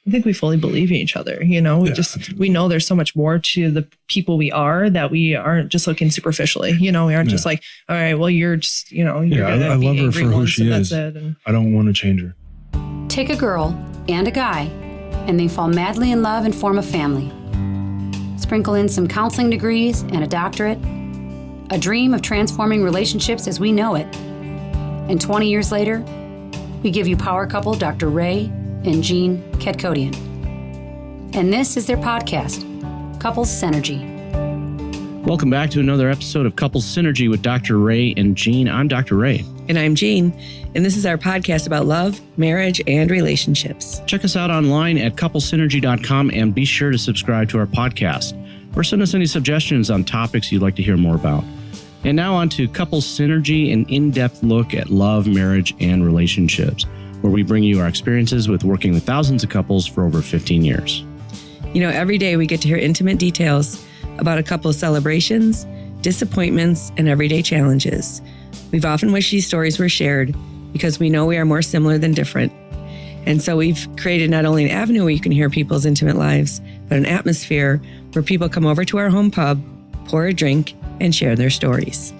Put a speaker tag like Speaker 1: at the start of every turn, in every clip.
Speaker 1: I think we fully believe in each other. We we know there's so much more to the people we are, that we aren't just looking superficially. We aren't just like, all right, well, you're just, you're
Speaker 2: I love her for who she is. I don't want to change her.
Speaker 3: Take a girl and a guy, and they fall madly in love and form a family. Sprinkle in some counseling degrees and a doctorate, a dream of transforming relationships as we know it. And 20 years later, we give you power couple Dr. Ray and Jean Ketkodian. And this is their podcast, Couples Synergy.
Speaker 4: Welcome back to another episode of Couples Synergy with Dr. Ray and Jean. I'm Dr. Ray.
Speaker 5: And I'm Jean. And this is our podcast about love, marriage, and relationships.
Speaker 4: Check us out online at couplesynergy.com and be sure to subscribe to our podcast or send us any suggestions on topics you'd like to hear more about. And now on to Couples Synergy, an in-depth look at love, marriage, and relationships, where we bring you our experiences with working with thousands of couples for over 15 years.
Speaker 5: Every day we get to hear intimate details about a couple's celebrations, disappointments, and everyday challenges. We've often wished these stories were shared because we know we are more similar than different. And so we've created not only an avenue where you can hear people's intimate lives, but an atmosphere where people come over to our home pub, pour a drink, and share their stories.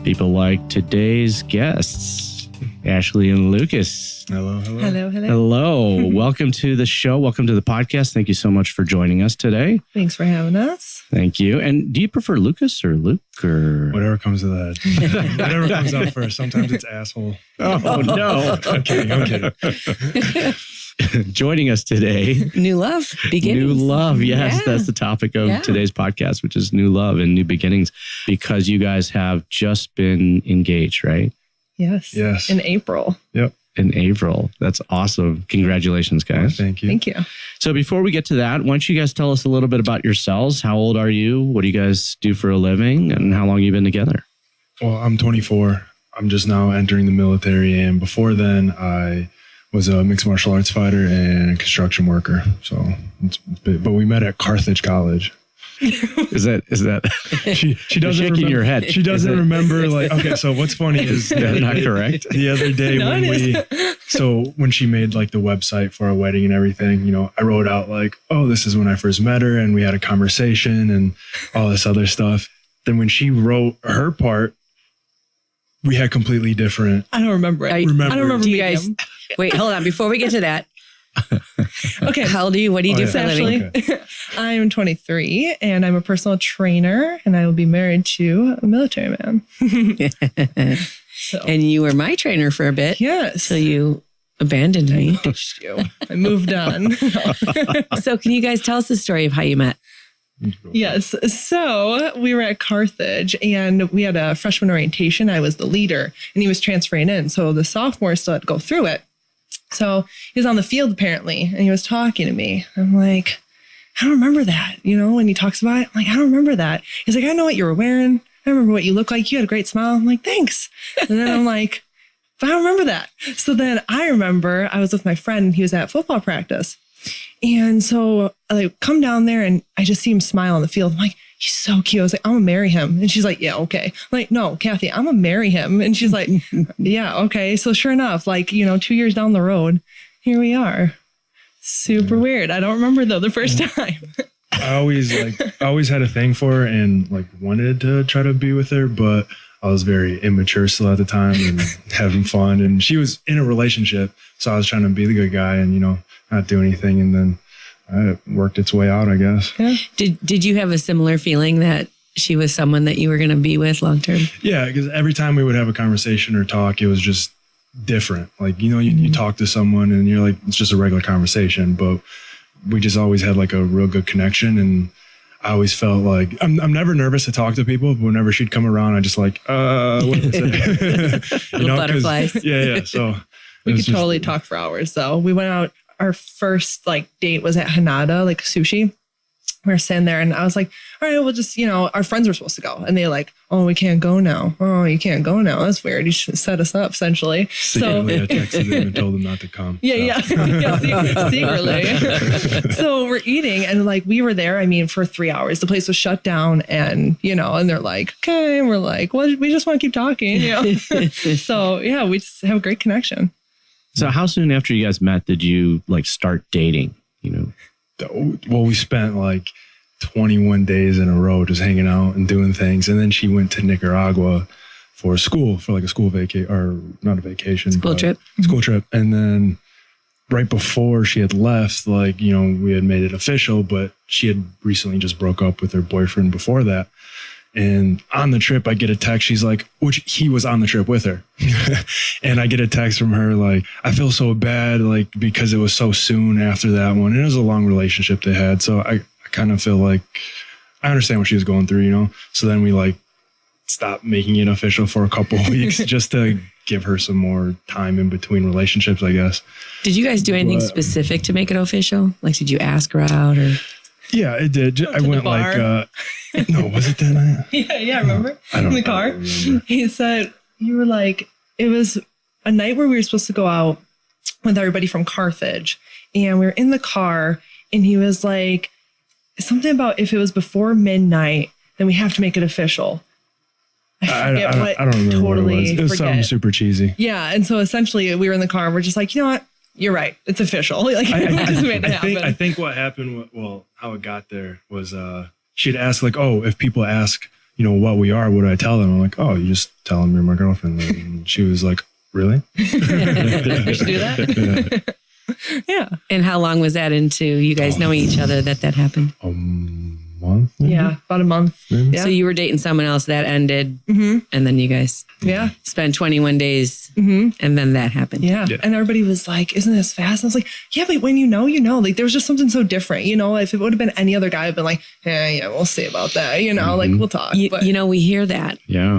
Speaker 4: People like today's guests, Ashley and Lucas.
Speaker 2: Hello.
Speaker 4: Hello. Welcome to the show. Welcome to the podcast. Thank you so much for joining us today.
Speaker 1: Thanks for having us.
Speaker 4: Thank you. And do you prefer Lucas or Luke or
Speaker 2: whatever comes to that? Whatever comes out first. Sometimes it's asshole.
Speaker 4: Oh no.
Speaker 2: I'm kidding.
Speaker 4: Joining us today.
Speaker 5: New love, beginnings.
Speaker 4: New love, yes. Yeah. That's the topic of today's podcast, which is new love and new beginnings, because you guys have just been engaged, right?
Speaker 1: Yes. In April.
Speaker 2: Yep.
Speaker 4: In April. That's awesome. Congratulations, guys.
Speaker 2: Thank you.
Speaker 1: Thank you.
Speaker 4: So before we get to that, why don't you guys tell us a little bit about yourselves? How old are you? What do you guys do for a living? And how long have you been together?
Speaker 2: Well, I'm 24. I'm just now entering the military. And before then, I was a mixed martial arts fighter and a construction worker. So, but we met at Carthage College.
Speaker 4: Is that
Speaker 2: she doesn't
Speaker 4: shaking
Speaker 2: remember,
Speaker 4: your head?
Speaker 2: She doesn't remember. Okay. So what's funny is
Speaker 4: not correct.
Speaker 2: The other day when she made like the website for our wedding and everything, I wrote out like, oh, this is when I first met her and we had a conversation and all this other stuff. Then when she wrote her part, we had completely different.
Speaker 1: I don't remember it.
Speaker 5: I don't remember. Do you guys? Wait, hold on. Before we get to that.
Speaker 1: Okay.
Speaker 5: How old are you? What do you do for a living?
Speaker 1: Okay. I'm 23 and I'm a personal trainer and I will be married to a military man.
Speaker 5: And you were my trainer for a bit.
Speaker 1: Yes.
Speaker 5: So you abandoned me.
Speaker 1: I moved on.
Speaker 5: So can you guys tell us the story of how you met?
Speaker 1: Yes. So we were at Carthage and we had a freshman orientation. I was the leader and he was transferring in. So the sophomores still had to go through it. So he was on the field apparently and he was talking to me. I'm like, I don't remember that. When he talks about it, I'm like, I don't remember that. He's like, I know what you were wearing. I remember what you look like. You had a great smile. I'm like, thanks. And then I'm like, but I don't remember that. So then I remember I was with my friend and he was at football practice. And so I come down there and I just see him smile on the field. I'm like, he's so cute. I was like, I'm gonna marry him. And she's like, yeah, okay. I'm like, no, Kathy, I'm gonna marry him. And she's like, yeah, okay. So sure enough, 2 years down the road, here we are. Super weird. I don't remember though the first time.
Speaker 2: I always had a thing for her and wanted to try to be with her, but I was very immature still at the time and having fun. And she was in a relationship. So I was trying to be the good guy and, not do anything. And then it worked its way out, I guess.
Speaker 5: Yeah. Did you have a similar feeling that she was someone that you were going to be with long term?
Speaker 2: Yeah, because every time we would have a conversation or talk, it was just different. You talk to someone and you're like, it's just a regular conversation, but we just always had a real good connection. And I always felt like I'm never nervous to talk to people, but whenever she'd come around, I just what is it?
Speaker 5: Little butterflies.
Speaker 2: Yeah. So
Speaker 1: we could totally talk for hours though. We went out. Our first date was at Hanada, sushi. We were sitting there and I was like, all right, we'll just, our friends were supposed to go. And they're like, oh, we can't go now. Oh, you can't go now. That's weird. You should set us up essentially.
Speaker 2: Secretly, I texted them and told them not to come.
Speaker 1: Yeah. Secretly. So we're eating and we were there, for 3 hours. The place was shut down and, and they're like, okay. And we're like, well, we just want to keep talking. So yeah, we just have a great connection.
Speaker 4: So how soon after you guys met did you start dating?
Speaker 2: Well, we spent like 21 days in a row just hanging out and doing things. And then she went to Nicaragua for school, for like a school vacation, or not a vacation.
Speaker 5: School trip.
Speaker 2: School trip. And then right before she had left, like, we had made it official, but she had recently just broke up with her boyfriend before that. And on the trip, I get a text. She's like, which he was on the trip with her. And I get a text from her like, I feel so bad, like, because it was so soon after that one. And it was a long relationship they had. So I kind of feel like I understand what she was going through, So then we like stopped making it official for a couple of weeks just to give her some more time in between relationships, I guess.
Speaker 5: Did you guys do anything specific to make it official? Like, did you ask her out or?
Speaker 2: Yeah, it did. I went like, no, was it that night?
Speaker 1: Yeah, remember?
Speaker 2: I don't
Speaker 1: in the car?
Speaker 2: remember.
Speaker 1: He said, you were like, it was a night where we were supposed to go out with everybody from Carthage. And we were in the car and he was like, something about if it was before midnight, then we have to make it official.
Speaker 2: I don't remember what it was. It was something super cheesy.
Speaker 1: Yeah. And so essentially we were in the car and we're just like, you know what? You're right. It's official. Like, we just made it happen.
Speaker 2: I think what happened, how it got there was she'd ask like, oh, if people ask, what we are, what do I tell them? I'm like, oh, you just tell them you're my girlfriend. And she was like, really?
Speaker 1: We should do that. Yeah.
Speaker 5: And how long was that into you guys knowing each other that happened?
Speaker 2: A month? Maybe?
Speaker 1: Yeah, about a month.
Speaker 2: Maybe.
Speaker 1: Yeah.
Speaker 5: So you were dating someone else, that ended, and then you guys spent 21 days, and then that happened.
Speaker 1: Yeah. And everybody was like, isn't this fast? And I was like, yeah, but when you know, like there was just something so different, if it would have been any other guy, I'd been like, yeah, we'll see about that, like we'll talk.
Speaker 5: We hear that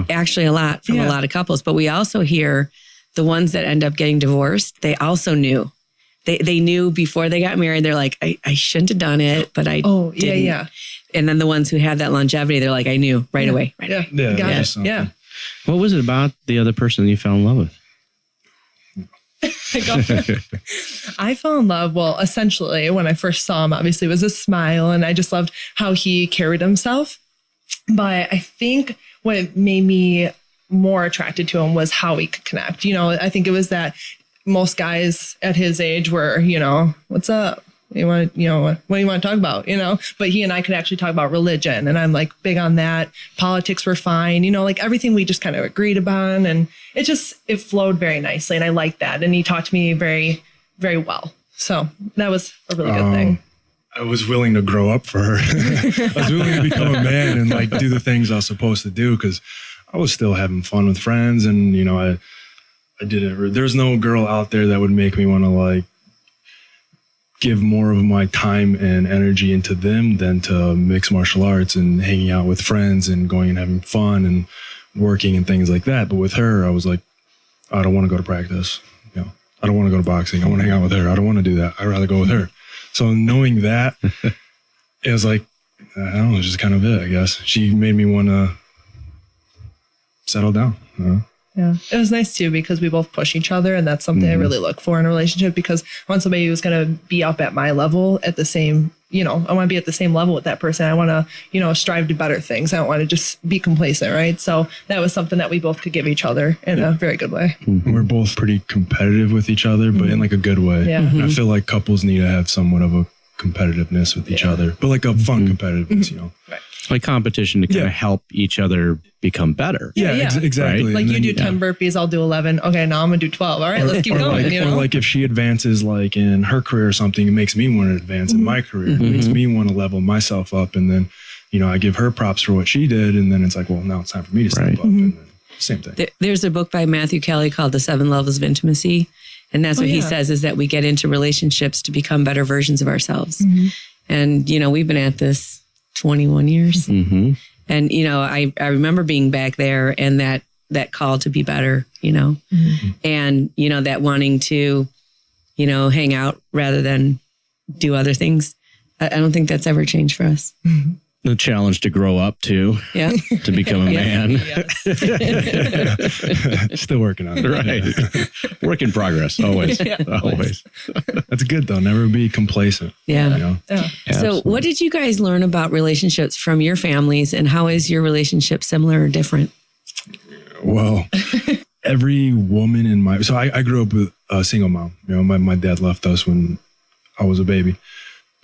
Speaker 5: actually a lot from a lot of couples, but we also hear the ones that end up getting divorced, they also knew. They knew before they got married. They're like, I shouldn't have done it, but I didn't.
Speaker 1: Yeah.
Speaker 5: And then the ones who have that longevity, they're like, I knew right away. Right away.
Speaker 2: Yeah.
Speaker 1: Got it.
Speaker 2: Something.
Speaker 1: Yeah.
Speaker 4: What was it about the other person you fell in love with?
Speaker 1: I fell in love. Well, essentially, when I first saw him, obviously, it was a smile, and I just loved how he carried himself. But I think what made me more attracted to him was how he could connect. I think it was that most guys at his age were, what's up? What do you want to talk about? But he and I could actually talk about religion, and I'm like big on that. Politics were fine, like everything we just kind of agreed upon, and it flowed very nicely, and I liked that. And he taught to me very, very well. So that was a really good thing.
Speaker 2: I was willing to grow up for her. I was willing to become a man and like do the things I was supposed to do because I was still having fun with friends, and I didn't. There's no girl out there that would make me want to like give more of my time and energy into them than to mixed martial arts and hanging out with friends and going and having fun and working and things like that. But with her, I was like, I don't want to go to practice. I don't want to go to boxing. I want to hang out with her. I don't want to do that. I'd rather go with her. So knowing that, it was like, I don't know, just kind of it, I guess. She made me want to settle down.
Speaker 1: Yeah, it was nice too because we both push each other, and that's something I really look for in a relationship. Because I want somebody who's going to be up at my level at the same, I want to be at the same level with that person. I want to, strive to better things. I don't want to just be complacent, right? So that was something that we both could give each other in a very good way.
Speaker 2: We're both pretty competitive with each other, but in like a good way.
Speaker 1: Yeah.
Speaker 2: And I feel like couples need to have somewhat of a competitiveness with each other, but like a fun competitiveness,
Speaker 1: Right.
Speaker 4: Like competition to kind of help each other become better.
Speaker 1: Yeah.
Speaker 2: Exactly.
Speaker 1: Like you do 10 burpees, I'll do 11. Okay, now I'm going to do 12. All right, let's keep going.
Speaker 2: Or like if she advances like in her career or something, it makes me want to advance in my career. It makes me want to level myself up. And then, I give her props for what she did. And then it's like, well, now it's time for me to step up. And then same thing.
Speaker 5: There's a book by Matthew Kelly called The 7 Levels of Intimacy. And that's what he says is that we get into relationships to become better versions of ourselves. And, we've been at this 21 years. And, I remember being back there and that call to be better, and, that wanting to, hang out rather than do other things. I don't think that's ever changed for us.
Speaker 4: The challenge to grow up too.
Speaker 5: Yeah.
Speaker 4: To become a man.
Speaker 2: Still working on it.
Speaker 4: Right. Work in progress. Always. Always.
Speaker 2: That's good though. Never be complacent.
Speaker 5: Yeah.
Speaker 1: Yeah.
Speaker 5: So what did you guys learn about relationships from your families, and how is your relationship similar or different?
Speaker 2: Well, every woman in so I grew up with a single mom. My dad left us when I was a baby.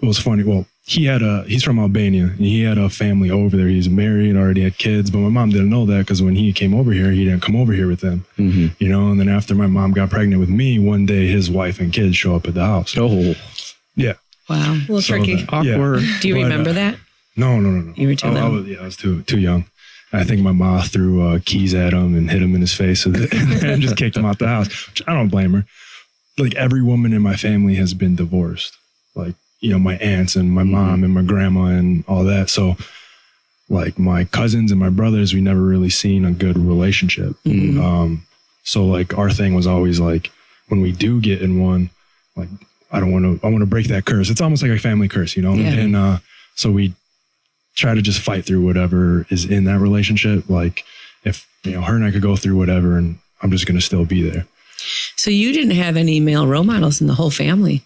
Speaker 2: it was funny. Well, he's from Albania and he had a family over there. He's married, already had kids, but my mom didn't know that because when he came over here, he didn't come over here with them, you know? And then after my mom got pregnant with me, one day his wife and kids show up at the house.
Speaker 4: Oh,
Speaker 2: Yeah.
Speaker 5: Wow.
Speaker 1: A little
Speaker 2: So
Speaker 1: tricky.
Speaker 2: that-
Speaker 4: awkward.
Speaker 5: Do you
Speaker 2: But,
Speaker 5: remember that?
Speaker 2: No.
Speaker 5: You were too little.
Speaker 2: I was too young. I think my mom threw keys at him and hit him in his face and just kicked him out the house, which I don't blame her. Like every woman in my family has been divorced. Like, you know, my aunts and my mom and my grandma and all that. So like my cousins and my brothers, we never really seen a good relationship. So like our thing was always like, when we do get in one, like, I want to break that curse. It's almost like a family curse, you know?
Speaker 5: Yeah.
Speaker 2: And so we try to just fight through whatever is in that relationship. Like if, you know, her and I could go through whatever and I'm just going to still be there.
Speaker 5: So you didn't have any male role models in the whole family.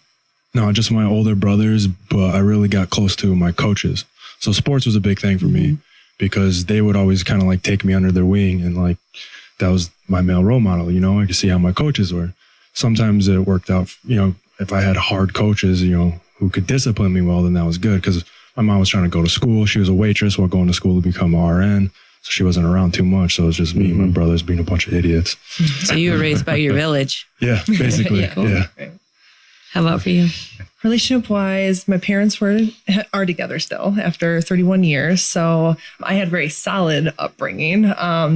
Speaker 2: No, just my older brothers, but I really got close to my coaches. So sports was a big thing for me because they would always kind of like take me under their wing and like that was my male role model, you know? I could see how my coaches were. Sometimes it worked out, you know, if I had hard coaches, you know, who could discipline me well, then that was good because my mom was trying to go to school. She was a waitress while going to school to become an RN. So she wasn't around too much. So it was just me and my brothers being a bunch of idiots.
Speaker 5: So you were raised by your village.
Speaker 2: Yeah, basically.
Speaker 1: Yeah.
Speaker 2: Yeah.
Speaker 5: How about for you?
Speaker 1: Relationship wise, my parents are together still after 31 years. So I had very solid upbringing.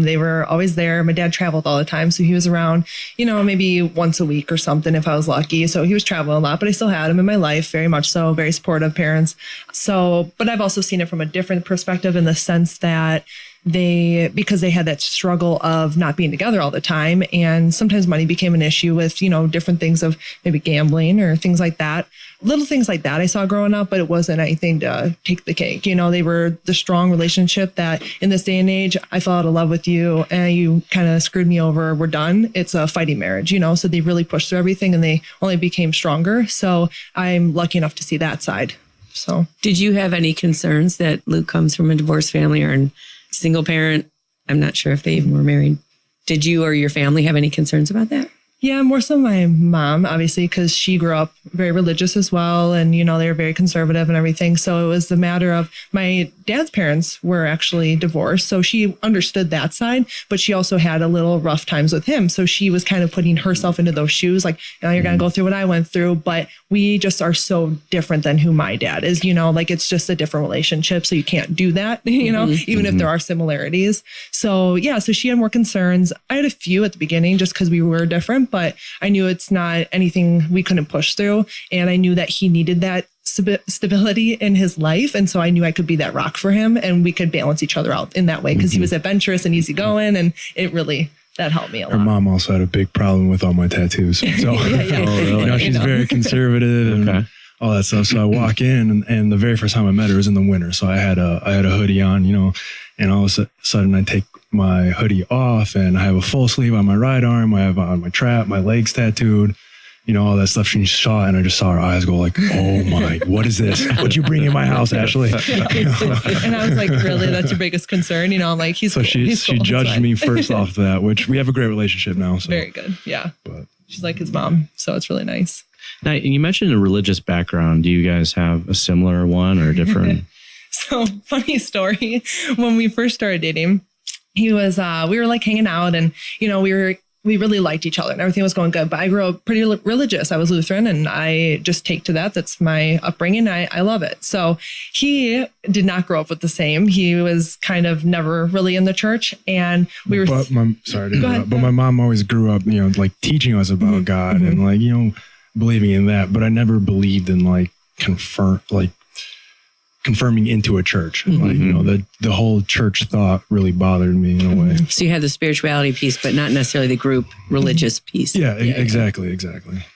Speaker 1: They were always there. My dad traveled all the time. So he was around, you know, maybe once a week or something if I was lucky. So he was traveling a lot, but I still had him in my life, very much so, very supportive parents. So, but I've also seen it from a different perspective in the sense that because they had that struggle of not being together all the time. And sometimes money became an issue with, you know, different things of maybe gambling or things like that. Little things like that I saw growing up, but it wasn't anything to take the cake. You know, they were the strong relationship that in this day and age, I fell out of love with you and you kind of screwed me over. We're done. It's a fighting marriage, you know, so they really pushed through everything and they only became stronger. So I'm lucky enough to see that side. So
Speaker 5: Did you have any concerns that Luke comes from a divorced family or a single parent? I'm not sure if they even were married. Did you or your family have any concerns about that?
Speaker 1: yeah, more so my mom, obviously, because she grew up very religious as well. And, you know, they were very conservative and everything. So it was the matter of my dad's parents were actually divorced. So she understood that side, but she also had a little rough times with him. So she was kind of putting herself into those shoes. Like, you know, you're going to go through what I went through, but we just are so different than who my dad is, you know, like it's just a different relationship. So you can't do that, you know, even if there are similarities. So yeah, so she had more concerns. I had a few at the beginning just because we were different, but I knew it's not anything we couldn't push through. And I knew that he needed that stability in his life. And so I knew I could be that rock for him and we could balance each other out in that way because he was adventurous and easygoing. And it really, that helped me a
Speaker 2: Her
Speaker 1: lot.
Speaker 2: mom also had a big problem with all my tattoos. So, you know, she's very conservative and all that stuff. So I walk in and the very first time I met her was in the winter. So I had a hoodie on, you know, and all of a sudden I take my hoodie off and I have a full sleeve on my right arm. I have on my trap, my legs tattooed, you know, all that stuff. She saw it and I just saw her eyes go like, oh my, what is this? What'd you bring in my house, Ashley?
Speaker 1: And I was like, really, that's your biggest concern? You know, I'm like, he's
Speaker 2: So
Speaker 1: cool.
Speaker 2: she
Speaker 1: He's cool. It's
Speaker 2: judged
Speaker 1: fine.
Speaker 2: me first off that, which we have a great relationship now. So
Speaker 1: Very good. Yeah.
Speaker 2: But
Speaker 1: She's like his mom. So it's really nice.
Speaker 4: Now, you mentioned a religious background. Do you guys have a similar one or a different?
Speaker 1: So funny story. When we first started dating, he was, we were like hanging out and, you know, we really liked each other and everything was going good. But I grew up pretty religious. I was Lutheran and I just take to that. That's my upbringing. I love it. So he did not grow up with the same. He was kind of never really in the church. And we were,
Speaker 2: But sorry to
Speaker 1: Go ahead,
Speaker 2: interrupt, but my mom always grew up, you know, like teaching us about God and like, you know, believing in that. But I never believed in like confirming into a church. Like, you know, the whole church thought really bothered me in a way.
Speaker 5: So you had the spirituality piece, but not necessarily the group religious piece.
Speaker 2: Yeah, exactly.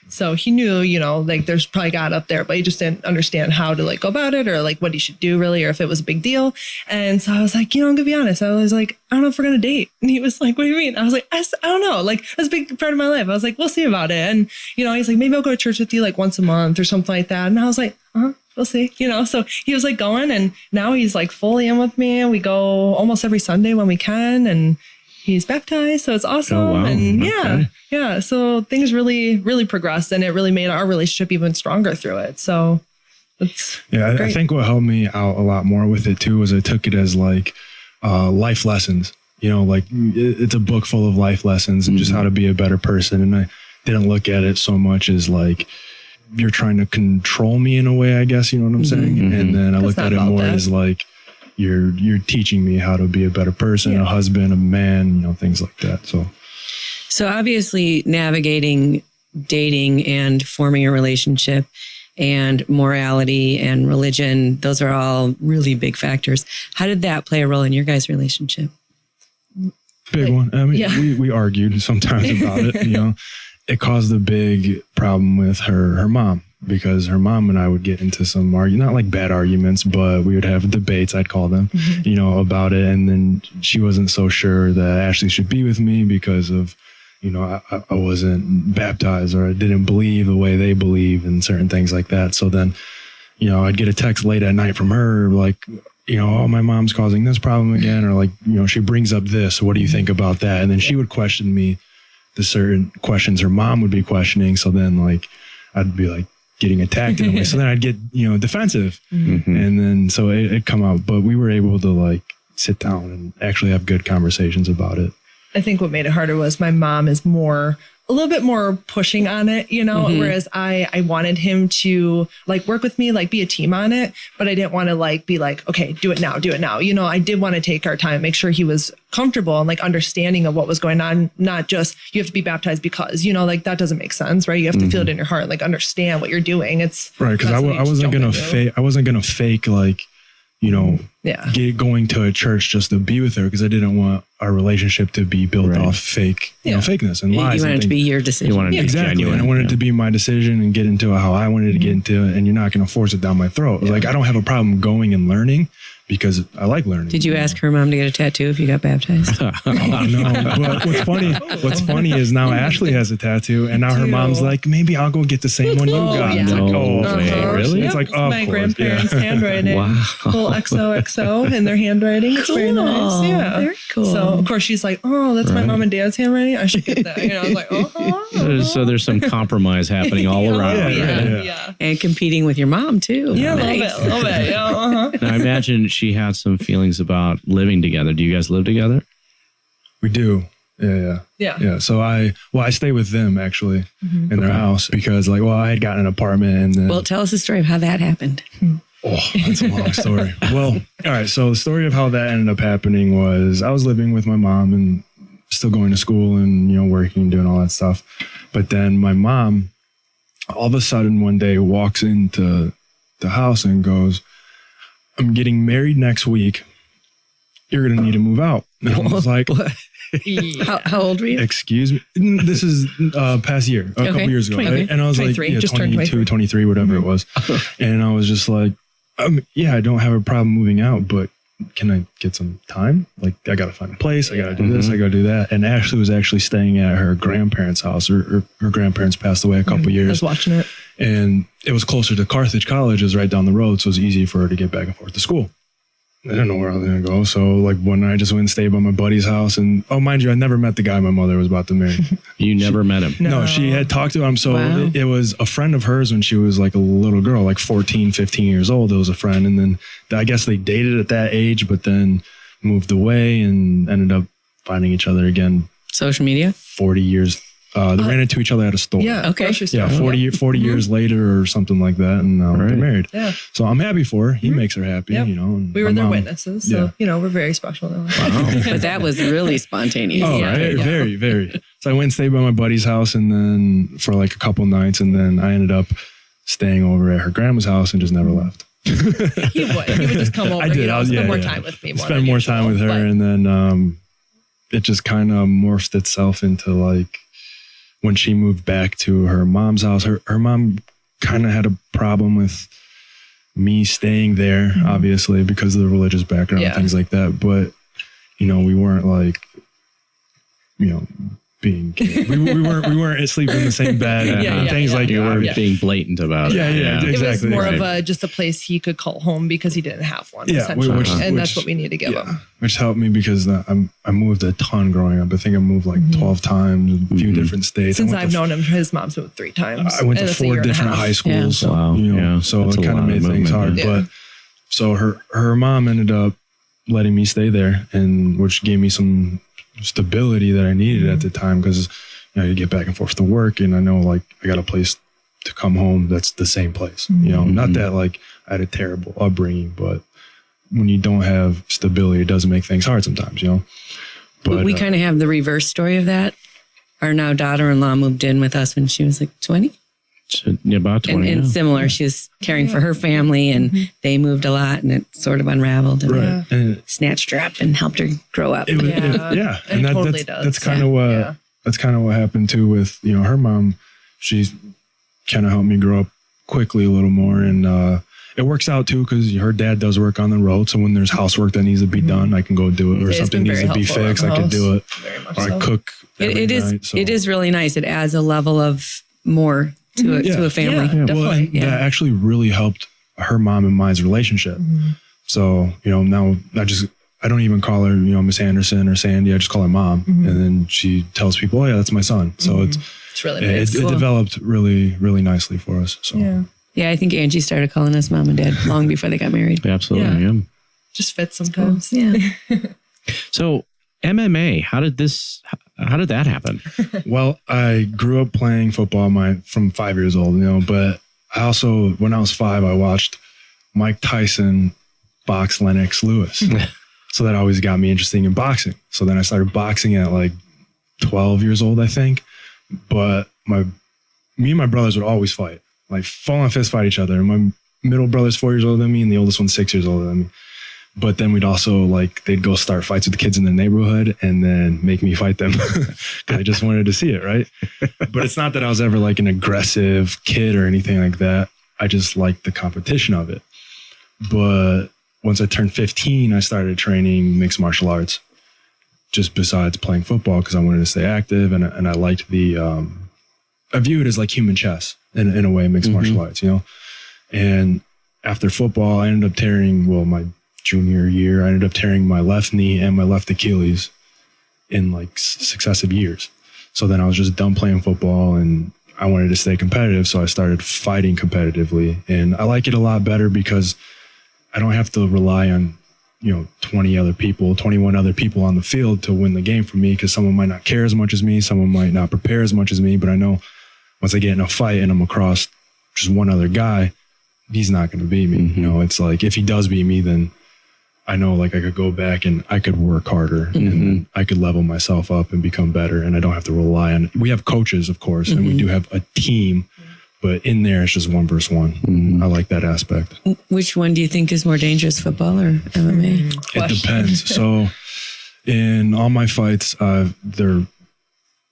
Speaker 1: so he knew, you know, like there's probably God up there, but he just didn't understand how to like go about it or like what he should do really, or if it was a big deal. And so I was like, you know, I'm gonna be honest. I was like, I don't know if we're gonna date. And he was like, what do you mean? I was like, I don't know. Like that's a big part of my life. I was like, we'll see about it. And, you know, he's like, maybe I'll go to church with you like once a month or something like that. And I was like, we'll see, you know, so he was like going and now he's like fully in with me and we go almost every Sunday when we can and he's baptized. So it's awesome.
Speaker 4: Oh, wow.
Speaker 1: And
Speaker 4: Okay.
Speaker 1: yeah. So things really, really progressed and it really made our relationship even stronger through it. So That's
Speaker 2: Yeah, I
Speaker 1: great.
Speaker 2: think what helped me out a lot more with it too was I took it as like life lessons. Like it's a book full of life lessons and just how to be a better person. And I didn't look at it so much as like you're trying to control me in a way, I guess, you know what I'm saying? And then I
Speaker 1: That's
Speaker 2: looked
Speaker 1: not
Speaker 2: at it
Speaker 1: about
Speaker 2: more
Speaker 1: that.
Speaker 2: as like you're teaching me how to be a better person, a husband, a man, things like that.
Speaker 5: So obviously navigating dating and forming a relationship and morality and religion, those are all really big factors. How did that play a role in your guys' relationship?
Speaker 2: Big one. I mean, we argued sometimes about it, It caused a big problem with her mom, because her mom and I would get into some not like bad arguments, but we would have debates, I'd call them, about it. And then she wasn't so sure that Ashley should be with me because of, I wasn't baptized, or I didn't believe the way they believe and certain things like that. So then, I'd get a text late at night from her, like, oh, my mom's causing this problem again. Or like, she brings up this. What do you think about that? And then she would question me the certain questions her mom would be questioning. So then like, I'd be like getting attacked in a way. So then I'd get, defensive. And then, so it'd come out, but we were able to like sit down and actually have good conversations about it.
Speaker 1: I think what made it harder was my mom is a little bit more pushing on it, whereas I wanted him to like work with me, like be a team on it, but I didn't want to like be like, okay, do it now. I did want to take our time, make sure he was comfortable and like understanding of what was going on, not just you have to be baptized because, like that doesn't make sense, right? You have to feel it in your heart, like understand what you're doing. It's
Speaker 2: right. Cause I wasn't going to fake like, going to a church just to be with her, because I didn't want our relationship to be built off fake, fakeness and lies.
Speaker 5: You want it to be your decision.
Speaker 4: You want it to be
Speaker 2: exactly.
Speaker 4: genuine.
Speaker 2: And I wanted it to be my decision and get into how I wanted to get into it, and you're not going to force it down my throat. Like I don't have a problem going and learning because I like learning.
Speaker 5: Did you ask her mom to get a tattoo if you got baptized?
Speaker 2: Oh, no. But what's funny is now Ashley has a tattoo, and now her mom's like, maybe I'll go get the same one you got.
Speaker 1: yeah.
Speaker 2: It's like,
Speaker 4: No way, really?
Speaker 2: It's like,
Speaker 1: It's
Speaker 2: of
Speaker 1: my
Speaker 2: course,
Speaker 1: grandparents' handwriting.
Speaker 4: Wow.
Speaker 1: Little XOXO in their handwriting. It's very nice. Yeah.
Speaker 5: Very cool.
Speaker 1: So of course she's like, oh, that's my mom and dad's handwriting. I should get that. I was like, oh.
Speaker 4: So there's some compromise happening all around.
Speaker 1: Yeah.
Speaker 5: And competing with your mom too.
Speaker 1: Yeah,
Speaker 5: Nice.
Speaker 1: a little bit. Yeah. Uh-huh.
Speaker 4: And I imagine she had some feelings about living together. Do you guys live together?
Speaker 2: We do. Yeah. So I stay with them actually in their house because I had gotten an apartment, and then
Speaker 5: Well, tell us the story of how that happened.
Speaker 2: that's a long story. Well, all right. So the story of how that ended up happening was I was living with my mom and still going to school and, working and doing all that stuff. But then my mom all of a sudden one day walks into the house and goes, I'm getting married next week. You're going to need to move out. And I was like,
Speaker 5: How old were you?
Speaker 2: excuse me. This is past year, a couple years ago.
Speaker 1: 23.
Speaker 2: Right? And I was
Speaker 1: 23,
Speaker 2: like,
Speaker 1: just turned
Speaker 2: 22,
Speaker 1: 23.
Speaker 2: 23, whatever it was. And I was just like, yeah, I don't have a problem moving out, but can I get some time? Like, I got to find a place. I got to do this. I got to do that. And Ashley was actually staying at her grandparents' house. Her grandparents passed away a couple
Speaker 1: I
Speaker 2: years.
Speaker 1: was watching it.
Speaker 2: And it was closer to Carthage College. It was right down the road. So it was easy for her to get back and forth to school. I didn't know where I was going to go. So like one night I just went and stayed by my buddy's house. And mind you, I never met the guy my mother was about to marry.
Speaker 4: You never met him.
Speaker 2: No, she had talked to him. So
Speaker 5: Wow.
Speaker 2: it was a friend of hers when she was like a little girl, like 14, 15 years old. It was a friend. And then I guess they dated at that age, but then moved away and ended up finding each other again
Speaker 5: Social media?
Speaker 2: 40 years. They ran into each other at a store.
Speaker 1: Yeah.
Speaker 5: Okay.
Speaker 1: Grocery store.
Speaker 2: Yeah, 40 years later or something like that. And now they're
Speaker 4: Right.
Speaker 2: married.
Speaker 1: Yeah.
Speaker 2: So I'm happy for her. He makes her happy,
Speaker 1: Yep.
Speaker 2: and
Speaker 1: We were
Speaker 2: my
Speaker 1: their
Speaker 2: mom-
Speaker 1: witnesses. So, we're very special.
Speaker 5: But that was really spontaneous.
Speaker 2: Oh,
Speaker 1: Yeah.
Speaker 2: right.
Speaker 1: Yeah.
Speaker 2: Very, very. So I went and stayed by my buddy's house and then for like a couple nights. And then I ended up staying over at her grandma's house and just never left.
Speaker 1: He would just come over.
Speaker 2: I did.
Speaker 1: Spend more time with me.
Speaker 2: Spend more time with her. And then it just kind of morphed itself into like when she moved back to her mom's house, her mom kind of had a problem with me staying there, obviously, because of the religious background and things like that. But, we weren't like, being kids. We weren't sleeping in the same bed and things like
Speaker 4: You
Speaker 2: that.
Speaker 4: were being blatant about it.
Speaker 1: It was
Speaker 2: exactly.
Speaker 1: more
Speaker 2: Right.
Speaker 1: of just a place he could call home because he didn't have one,
Speaker 2: Yeah,
Speaker 1: essentially.
Speaker 2: which-
Speaker 1: and
Speaker 2: which-
Speaker 1: that's what we need to give him.
Speaker 2: Which helped me because I moved a ton growing up. I think I moved like 12 times, a few different states.
Speaker 1: Since
Speaker 2: I went
Speaker 1: I've
Speaker 2: to
Speaker 1: known him, his mom's moved 3 times.
Speaker 2: I went
Speaker 1: and
Speaker 2: to
Speaker 1: it's a year
Speaker 2: 4
Speaker 1: and a
Speaker 2: different
Speaker 1: half.
Speaker 2: high schools.
Speaker 4: Wow.
Speaker 2: You know,
Speaker 4: Yeah.
Speaker 2: so
Speaker 4: That's
Speaker 2: it
Speaker 4: a
Speaker 2: kind of
Speaker 4: lot of
Speaker 2: made things hard.
Speaker 4: movement,
Speaker 1: yeah.
Speaker 2: But so her mom ended up letting me stay there, and which gave me some stability that I needed at the time, because you get back and forth to work, and I know like I got a place to come home that's the same place. You know, not that like I had a terrible upbringing, but when you don't have stability, it does make things hard sometimes. You know, but
Speaker 5: we kind of have the reverse story of that. Our now daughter-in-law moved in with us when she was like 20.
Speaker 4: So, about 20.
Speaker 5: And similar, she was caring for her family, and they moved a lot, and it sort of unraveled and
Speaker 2: right, and
Speaker 5: snatched her up and helped her grow up.
Speaker 2: it was,
Speaker 1: Yeah.
Speaker 2: and
Speaker 1: It totally
Speaker 2: that's
Speaker 1: does.
Speaker 2: kind of what
Speaker 1: Yeah.
Speaker 2: that's kind of what happened too with her mom. She's kind of helped me grow up quickly a little more, and it works out too because her dad does work on the road. So when there's housework that needs to be done, I can go do it, or
Speaker 1: It's
Speaker 2: something
Speaker 1: been
Speaker 2: needs
Speaker 1: very
Speaker 2: to be
Speaker 1: helpful around
Speaker 2: fixed,
Speaker 1: the
Speaker 2: I can
Speaker 1: house.
Speaker 2: do it,
Speaker 1: Very much
Speaker 2: or
Speaker 1: so.
Speaker 2: I cook. Every
Speaker 5: It is.
Speaker 2: night, so.
Speaker 5: It is really nice. It adds a level of more to a, to a family.
Speaker 1: Yeah, definitely.
Speaker 2: Well, and
Speaker 5: Yeah.
Speaker 2: that actually really helped her mom and mine's relationship. So, now I don't even call her, Miss Anderson or Sandy. I just call her mom. And then she tells people, oh yeah, that's my son. So
Speaker 1: It's really nice.
Speaker 2: it developed really, really nicely for us. So
Speaker 1: Yeah.
Speaker 5: Yeah, I think Angie started calling us mom and dad long before they got married.
Speaker 4: Absolutely.
Speaker 1: Yeah.
Speaker 4: Yeah.
Speaker 1: Just fits sometimes.
Speaker 5: Yeah.
Speaker 4: So MMA, how did that happen?
Speaker 2: Well, I grew up playing football from 5 years old, but I also, when I was 5, I watched Mike Tyson box Lennox Lewis. So that always got me interested in boxing. So then I started boxing at like 12 years old, I think. But me and my brothers would always fight, like full on fist fight each other. And my middle brother's 4 years older than me, and the oldest one's 6 years older than me. But then we'd also they'd go start fights with the kids in the neighborhood and then make me fight them because I just wanted to see it, right? But it's not that I was ever like an aggressive kid or anything like that. I just liked the competition of it. But once I turned 15, I started training mixed martial arts, just besides playing football, because I wanted to stay active, and I liked I view it as like human chess in a way, mixed martial arts, And after football, I ended up tearing, my junior year, I ended up tearing my left knee and my left Achilles in like successive years. So then I was just done playing football, and I wanted to stay competitive. So I started fighting competitively, and I like it a lot better because I don't have to rely on, 21 other people on the field to win the game for me, because someone might not care as much as me. Someone might not prepare as much as me, but I know once I get in a fight and I'm across just one other guy, he's not going to beat me. It's like, if he does beat me, then I know like I could go back and I could work harder and I could level myself up and become better. And I don't have to rely on, we have coaches, of course, and we do have a team, but in there it's just 1 versus 1. I like that aspect.
Speaker 5: Which one do you think is more dangerous, football or MMA?
Speaker 2: It depends. So in all my fights, I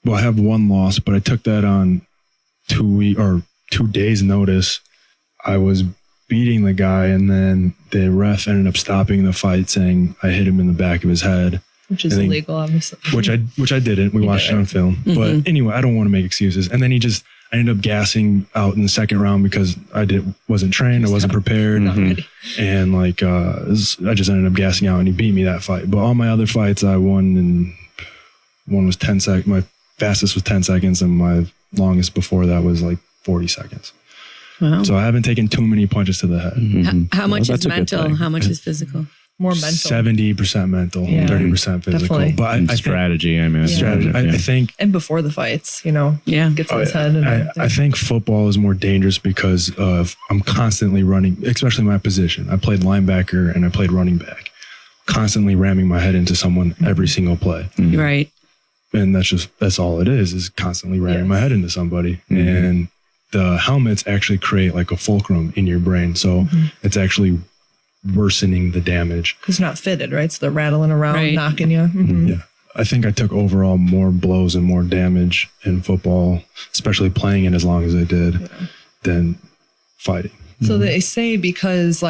Speaker 2: have one loss, but I took that on 2 days notice. I was beating the guy, and then the ref ended up stopping the fight, saying I hit him in the back of his head,
Speaker 1: Which is
Speaker 2: I think-
Speaker 1: illegal, obviously.
Speaker 2: which I didn't. We watched it on film. But anyway, I don't want to make excuses. And then I ended up gassing out in the second round because I wasn't trained, I wasn't prepared,
Speaker 1: Not ready.
Speaker 2: and I just ended up gassing out, and he beat me that fight. But all my other fights, I won, and one was 10 seconds. My fastest was 10 seconds, and my longest before that was like 40 seconds.
Speaker 5: Wow.
Speaker 2: So I haven't taken too many punches to the head.
Speaker 5: How much
Speaker 4: that's
Speaker 5: is
Speaker 4: a good
Speaker 5: mental?
Speaker 4: thing.
Speaker 5: How much is physical?
Speaker 1: More mental.
Speaker 2: 70% mental,
Speaker 1: Yeah.
Speaker 2: 30% physical.
Speaker 1: Definitely.
Speaker 2: But I think
Speaker 4: Strategy, I mean.
Speaker 2: strategy. I think
Speaker 1: And before the fights,
Speaker 5: Yeah.
Speaker 1: gets in his head. And
Speaker 2: I think football is more dangerous because I'm constantly running, especially my position. I played linebacker and I played running back, constantly ramming my head into someone every single play.
Speaker 5: Right.
Speaker 2: And that's all it is constantly ramming my head into somebody. And the helmets actually create like a fulcrum in your brain. So it's actually worsening the damage.
Speaker 1: because not fitted, right? So they're rattling around,
Speaker 5: Right.
Speaker 1: knocking you. Mhm.
Speaker 2: Yeah. I think I took overall more blows and more damage in football, especially playing it as long as I did, than fighting.
Speaker 1: So they say because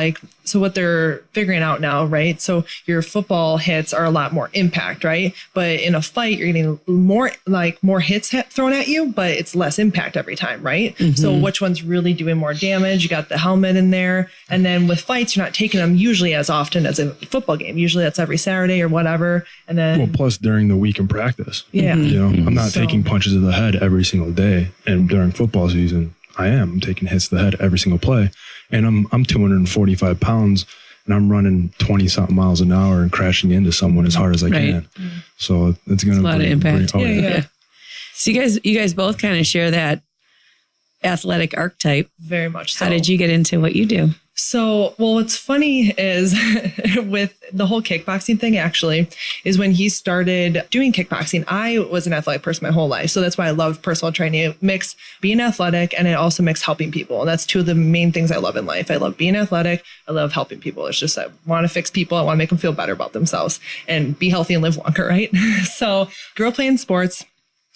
Speaker 1: so what they're figuring out now, right? So your football hits are a lot more impact, right? But in a fight, you're getting more hits thrown at you, but it's less impact every time, right? So which one's really doing more damage? You got the helmet in there. And then with fights, you're not taking them usually as often as a football game. Usually that's every Saturday or whatever. And then
Speaker 2: Well, plus during the week in practice.
Speaker 1: yeah.
Speaker 2: You know, I'm not
Speaker 1: So-
Speaker 2: taking punches to the head every single day. And during football season, I'm taking hits to the head every single play. And I'm 245 pounds and I'm running 20 something miles an hour and crashing into someone as hard as I
Speaker 5: Right.
Speaker 2: can. So it's going to
Speaker 5: a lot of impact.
Speaker 1: Yeah.
Speaker 5: So you guys both kind of share that athletic archetype.
Speaker 1: Very much so.
Speaker 5: How did you get into what you do?
Speaker 1: So, well, what's funny is with the whole kickboxing thing, actually, is when he started doing kickboxing, I was an athletic person my whole life. So that's why I love personal training. It mixed being athletic and it also mixed helping people. And that's two of the main things I love in life. I love being athletic. I love helping people. It's just I want to fix people. I want to make them feel better about themselves and be healthy and live longer, right? So grew up playing sports.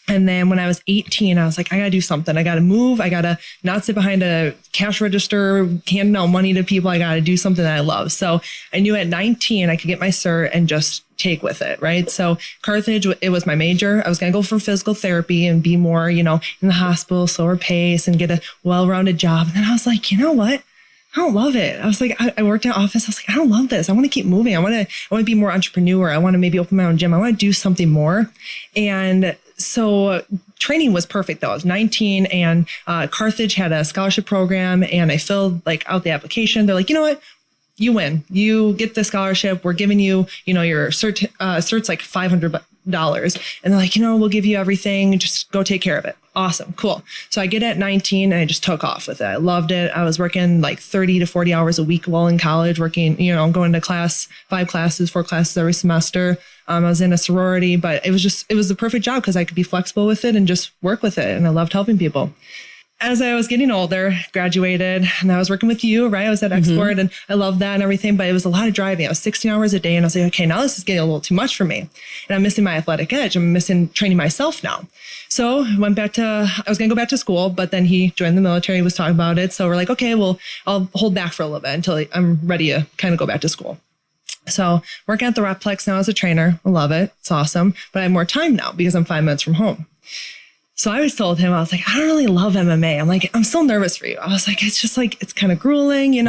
Speaker 1: And then when I was 18, I was like, I got to do something. I got to move. I got to not sit behind a cash register, handing out money to people. I got to do something that I love. So I knew at 19, I could get my cert and just take with it. Right. So Carthage, it was my major. I was going to go for physical therapy and be more, in the hospital, slower pace and get a well-rounded job. And then I was like, you know what? I don't love it. I was like, I worked in office. I was like, I don't love this. I want to keep moving. I want to be more entrepreneur. I want to maybe open my own gym. I want to do something more. And so training was perfect though. I was 19 and Carthage had a scholarship program and I filled out the application. They're like, you know what? You win. You get the scholarship. We're giving you, your cert's like $500. And they're like, we'll give you everything. Just go take care of it. Awesome. Cool. So I get at 19 and I just took off with it. I loved it. I was working 30 to 40 hours a week while in college, working, going to class, 4 classes every semester. I was in a sorority, but it was the perfect job because I could be flexible with it and just work with it. And I loved helping people. As I was getting older, graduated, and I was working with you, right? I was at Export and I loved that and everything, but it was a lot of driving. I was 16 hours a day and I was like, okay, now this is getting a little too much for me. And I'm missing my athletic edge. I'm missing training myself now. So I was going to go back to school, but then he joined the military, was talking about it. So we're like, okay, well, I'll hold back for a little bit until I'm ready to kind of go back to school. So working at the Replex now as a trainer. I love it. It's awesome. But I have more time now because I'm 5 minutes from home. So I was told him, I was like, I don't really love MMA. I'm like, I'm still nervous for you. I was like, it's just it's kind of grueling, you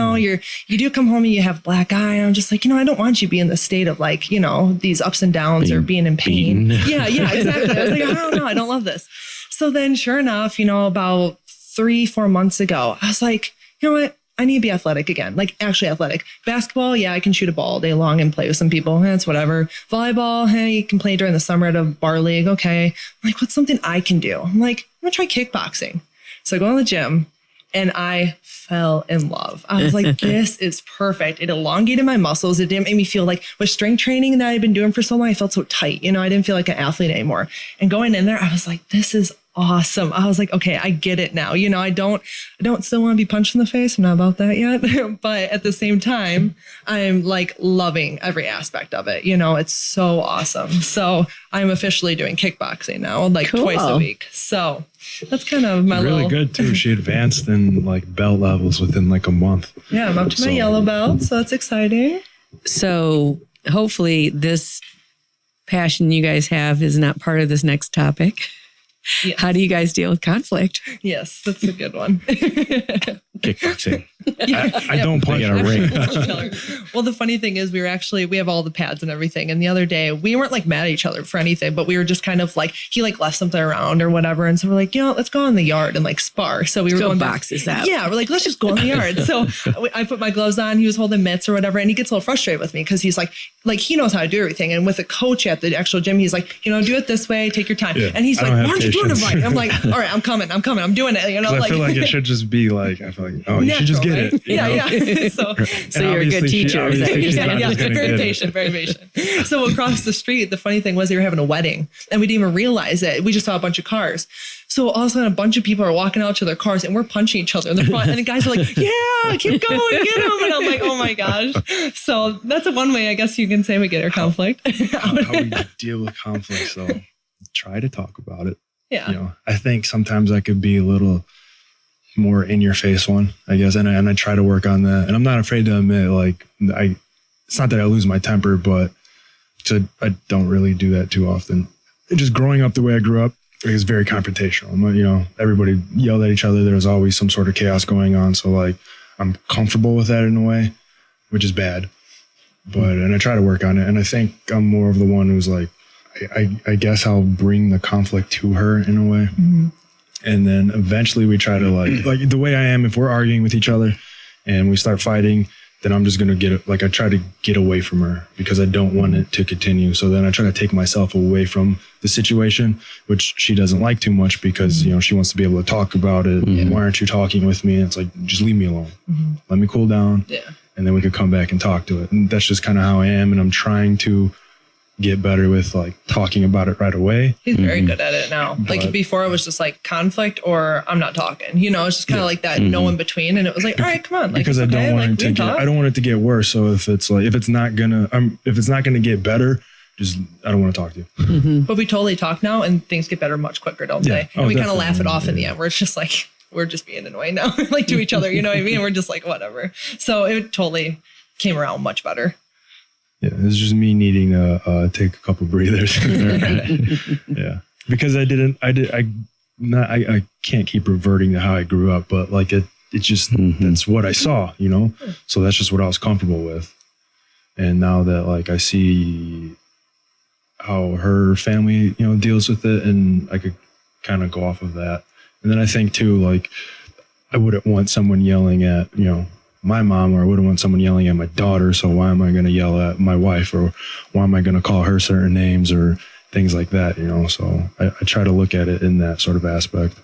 Speaker 1: do come home and you have black eye. And I'm just like, I don't want you to be in the state of these ups and downs or being in pain. Yeah, exactly. I was like, I don't know. I don't love this. So then sure enough, about 3-4 months ago, I was like, you know what? I need to be athletic again, actually athletic. Basketball, yeah, I can shoot a ball all day long and play with some people. That's whatever. Volleyball, hey, you can play during the summer at a bar league. Okay. I'm like, what's something I can do? I'm like, I'm going to try kickboxing. So I go to the gym and I fell in love. I was like, this is perfect. It elongated my muscles. It didn't make me feel with strength training that I'd been doing for so long, I felt so tight. I didn't feel like an athlete anymore. And going in there, I was like, this is awesome. I was like, okay, I get it now. I don't still want to be punched in the face. I'm not about that yet. But at the same time, I'm loving every aspect of it. It's so awesome. So I'm officially doing kickboxing now,
Speaker 5: Cool.
Speaker 1: twice a week. So that's kind of my
Speaker 2: really
Speaker 1: little...
Speaker 2: good too. She advanced in belt levels within a month.
Speaker 1: Yeah, I'm up to my yellow belt. So that's exciting.
Speaker 5: So hopefully this passion you guys have is not part of this next topic.
Speaker 1: Yes.
Speaker 5: How do you guys deal with conflict?
Speaker 1: Yes, that's a good one.
Speaker 4: Kickboxing.
Speaker 2: I don't punch.
Speaker 4: Get a ring.
Speaker 1: Well, the funny thing is we have all the pads and everything. And the other day we weren't mad at each other for anything, but we were just kind of he left something around or whatever. And so we're like, let's go in the yard and spar. So we were going
Speaker 5: boxes out.
Speaker 1: Yeah. We're like, let's just go in the yard. So I put my gloves on, he was holding mitts or whatever. And he gets a little frustrated with me because he's like he knows how to do everything. And with a coach at the actual gym, he's like, do it this way, take your time.
Speaker 2: Yeah,
Speaker 1: and he's like, why aren't you doing it
Speaker 2: patience.
Speaker 1: right? I'm like, all right, I'm coming. I'm doing it.
Speaker 2: I feel like it should just be I feel like, oh, you should just get it.
Speaker 1: Yeah. So
Speaker 5: you're a good teacher. Is that what you're saying?
Speaker 1: Yeah, very patient. So across the street, the funny thing was they were having a wedding and we didn't even realize it. We just saw a bunch of cars. So all of a sudden, a bunch of people are walking out to their cars and we're punching each other in the front. And the guys are like, yeah, keep going, get them. And I'm like, oh my gosh. So that's one way, I guess you can say we get our conflict.
Speaker 2: How we deal with conflict. So try to talk about it.
Speaker 1: Yeah.
Speaker 2: I think sometimes I could be a little more in your face one, I guess. And I try to work on that. And I'm not afraid to admit, like, it's not that I lose my temper, but I don't really do that too often. And just growing up the way I grew up, is very confrontational. You know, everybody yelled at each other. There was always some sort of chaos going on. So like, I'm comfortable with that in a way, which is bad. And I try to work on it. And I think I'm more of the one who's like, I guess I'll bring the conflict to her in a way. Mm-hmm. And then eventually we try to like the way I am, if we're arguing with each other and we start fighting, then I'm just going to I try to get away from her because I don't want it to continue. So then I try to take myself away from the situation, which she doesn't like too much because, you know, she wants to be able to talk about it. Mm-hmm. Why aren't you talking with me? And it's like, just leave me alone. Mm-hmm. Let me cool down. Yeah. And then we could come back and talk to it. And that's just kind of how I am. And I'm trying to get better with like talking about it right away.
Speaker 1: He's very good at it now. Like before it was just like conflict or I'm not talking, you know, it's just kind of like that no in between. And it was like, all right, come on. Like,
Speaker 2: because I don't want it to I don't want it to get worse. So if it's not gonna get better, just, I don't want to talk to you. Mm-hmm.
Speaker 1: But we totally talk now and things get better much quicker, don't they? And we kind of laugh it off in the end where it's just like, we're just being annoying now, like to each other, you know what I mean? We're just like, whatever. So it totally came around much better.
Speaker 2: Yeah, it's just me needing to take a couple breathers. Yeah, because I can't keep reverting to how I grew up, but like it just that's what I saw, you know. So that's just what I was comfortable with. And now that like I see how her family, you know, deals with it, and I could kind of go off of that. And then I think too, like I wouldn't want someone yelling at, you know, my mom, or I wouldn't want someone yelling at my daughter. So why am I going to yell at my wife, or why am I going to call her certain names or things like that? You know, so I try to look at it in that sort of aspect.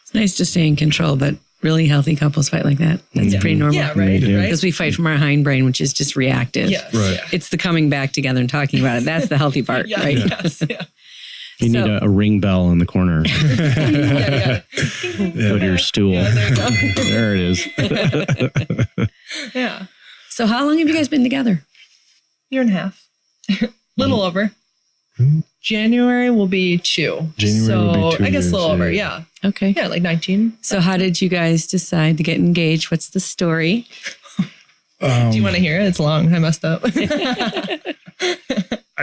Speaker 5: It's nice to stay in control, but really healthy couples fight like that. That's pretty normal.
Speaker 1: Yeah, right.
Speaker 5: Because we fight from our hindbrain, which is just reactive.
Speaker 1: Yes.
Speaker 2: Right.
Speaker 5: It's the coming back together and talking about it. That's the healthy part,
Speaker 1: Yeah,
Speaker 5: right?
Speaker 1: Yes. Yeah.
Speaker 4: You need a ring bell in the corner.
Speaker 1: Yeah.
Speaker 4: Put your stool.
Speaker 1: Yeah, there you go.
Speaker 4: There it is.
Speaker 1: Yeah.
Speaker 5: So how long have you guys been together?
Speaker 1: Year and a half. Little over. January will be 2.
Speaker 2: January will be 2
Speaker 1: I guess a little
Speaker 2: years,
Speaker 1: over,
Speaker 2: yeah.
Speaker 1: yeah.
Speaker 5: Okay.
Speaker 1: Yeah, like 19.
Speaker 5: So how did you guys decide to get engaged? What's the story?
Speaker 1: Do you want to hear it? It's long. I messed up.
Speaker 2: I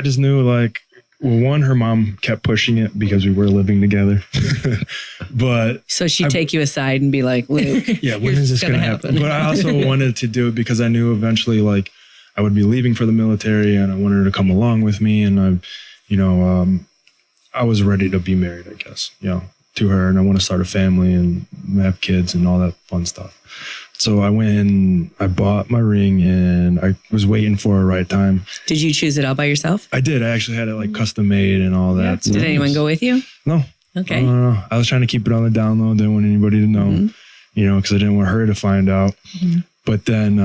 Speaker 2: just knew like, well, one, her mom kept pushing it because we were living together. But
Speaker 5: So she'd take you aside and be like, Luke.
Speaker 2: yeah, when is this going to happen? But I also wanted to do it because I knew eventually like I would be leaving for the military and I wanted her to come along with me. And I was ready to be married, I guess, you know, to her. And I want to start a family and have kids and all that fun stuff. So I went and I bought my ring and I was waiting for a right time.
Speaker 5: Did you choose it all by yourself?
Speaker 2: I did. I actually had it like custom made and all that.
Speaker 5: Did anyone go with you?
Speaker 2: No.
Speaker 5: Okay.
Speaker 2: No. I was trying to keep it on the down low. Didn't want anybody to know, you know, because I didn't want her to find out. But then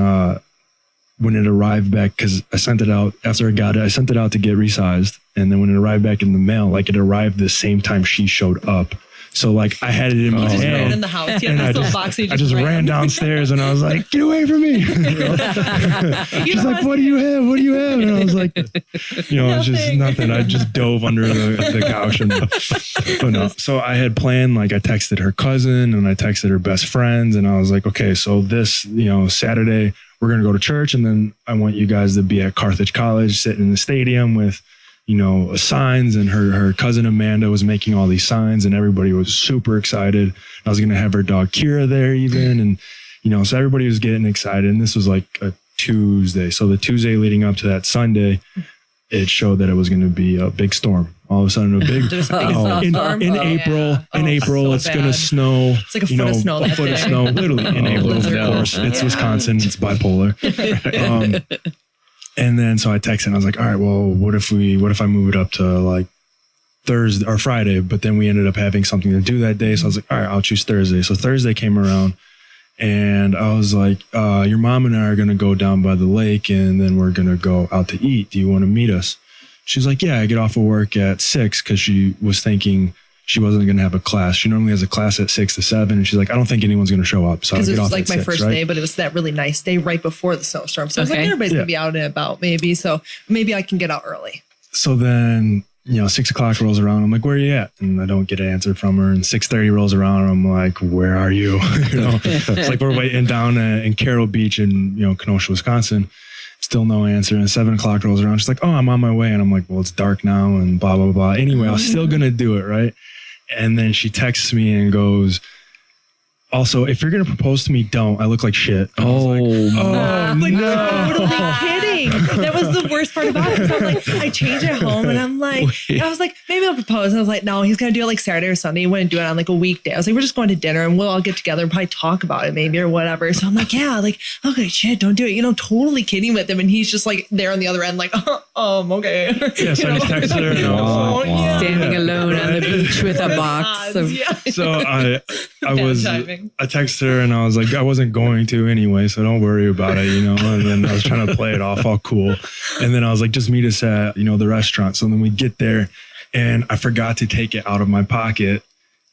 Speaker 2: when it arrived back, because I sent it out after I got it, I sent it out to get resized. And then when it arrived back in the mail, like it arrived the same time she showed up. So like I had it in my
Speaker 1: Just ran
Speaker 2: hand.
Speaker 1: in the house. Yeah,
Speaker 2: And
Speaker 1: this little box.
Speaker 2: I just ran downstairs and I was like, get away from me. She's like, what do you have? What do you have? And I was like, you know, it's just nothing. I just dove under the couch. But no. So I had planned, like I texted her cousin and I texted her best friends. And I was like, okay, so this, you know, Saturday, we're going to go to church. And then I want you guys to be at Carthage College, sitting in the stadium with, you know, signs, and her cousin Amanda was making all these signs and everybody was super excited. I was going to have her dog Kira there even. And, you know, so everybody was getting excited. And this was like a Tuesday. So the Tuesday leading up to that Sunday, it showed that it was going to be a big storm. All of a sudden, a big in April. In April,
Speaker 1: so
Speaker 2: it's going to
Speaker 1: bad.
Speaker 2: snow.
Speaker 1: It's like a foot of snow that day.
Speaker 2: Snow, literally in April. Of
Speaker 1: blizzard.
Speaker 2: course, it's Wisconsin. It's bipolar. And then so I texted and I was like, all right, well, what if I move it up to like Thursday or Friday? But then we ended up having something to do that day. So I was like, all right, I'll choose Thursday. So Thursday came around and I was like, your mom and I are going to go down by the lake and then we're going to go out to eat. Do you want to meet us? She's like, yeah, I get off of work at 6 because she was thinking she wasn't going to have a class. She normally has a class at 6 to 7. And she's like, I don't think anyone's going to show up. So I'll
Speaker 1: Because
Speaker 2: get
Speaker 1: it was
Speaker 2: off
Speaker 1: like
Speaker 2: at
Speaker 1: my
Speaker 2: 6,
Speaker 1: first
Speaker 2: right?
Speaker 1: day, but it was that really nice day right before the snowstorm. So I was like,
Speaker 5: Okay.
Speaker 1: everybody's going to be out and about maybe. So maybe I can get out early.
Speaker 2: So then 6 o'clock rolls around. I'm like, where are you at? And I don't get an answer from her. And 6:30 rolls around. I'm like, where are you? It's like we're waiting down in Carroll Beach in, Kenosha, Wisconsin. Still no answer. And 7 o'clock rolls around. She's like, oh, I'm on my way. And I'm like, well, it's dark now and blah, blah, blah. Anyway, I was still going to do it, right? And then she texts me and goes, also, if you're going to propose to me, don't. I look like shit. And I was like, no.
Speaker 1: Totally kidding. That was the worst part about it. So I'm like, I changed at home and I'm like, I was like, maybe I'll propose. And I was like, no, he's going to do it like Saturday or Sunday. He wouldn't do it on like a weekday. I was like, we're just going to dinner and we'll all get together and probably talk about it maybe or whatever. So I'm like, yeah, like, okay, shit, don't do it. Totally kidding with him. And he's just like there on the other end, like, okay.
Speaker 2: Yeah, so I just texted her and I was like,
Speaker 5: Standing alone on the beach with a box of
Speaker 2: So I texted her and I was like, I wasn't going to anyway, so don't worry about it, and then I was trying to play it off all cool. And then I was like, just meet us at, the restaurant. So then we get there and I forgot to take it out of my pocket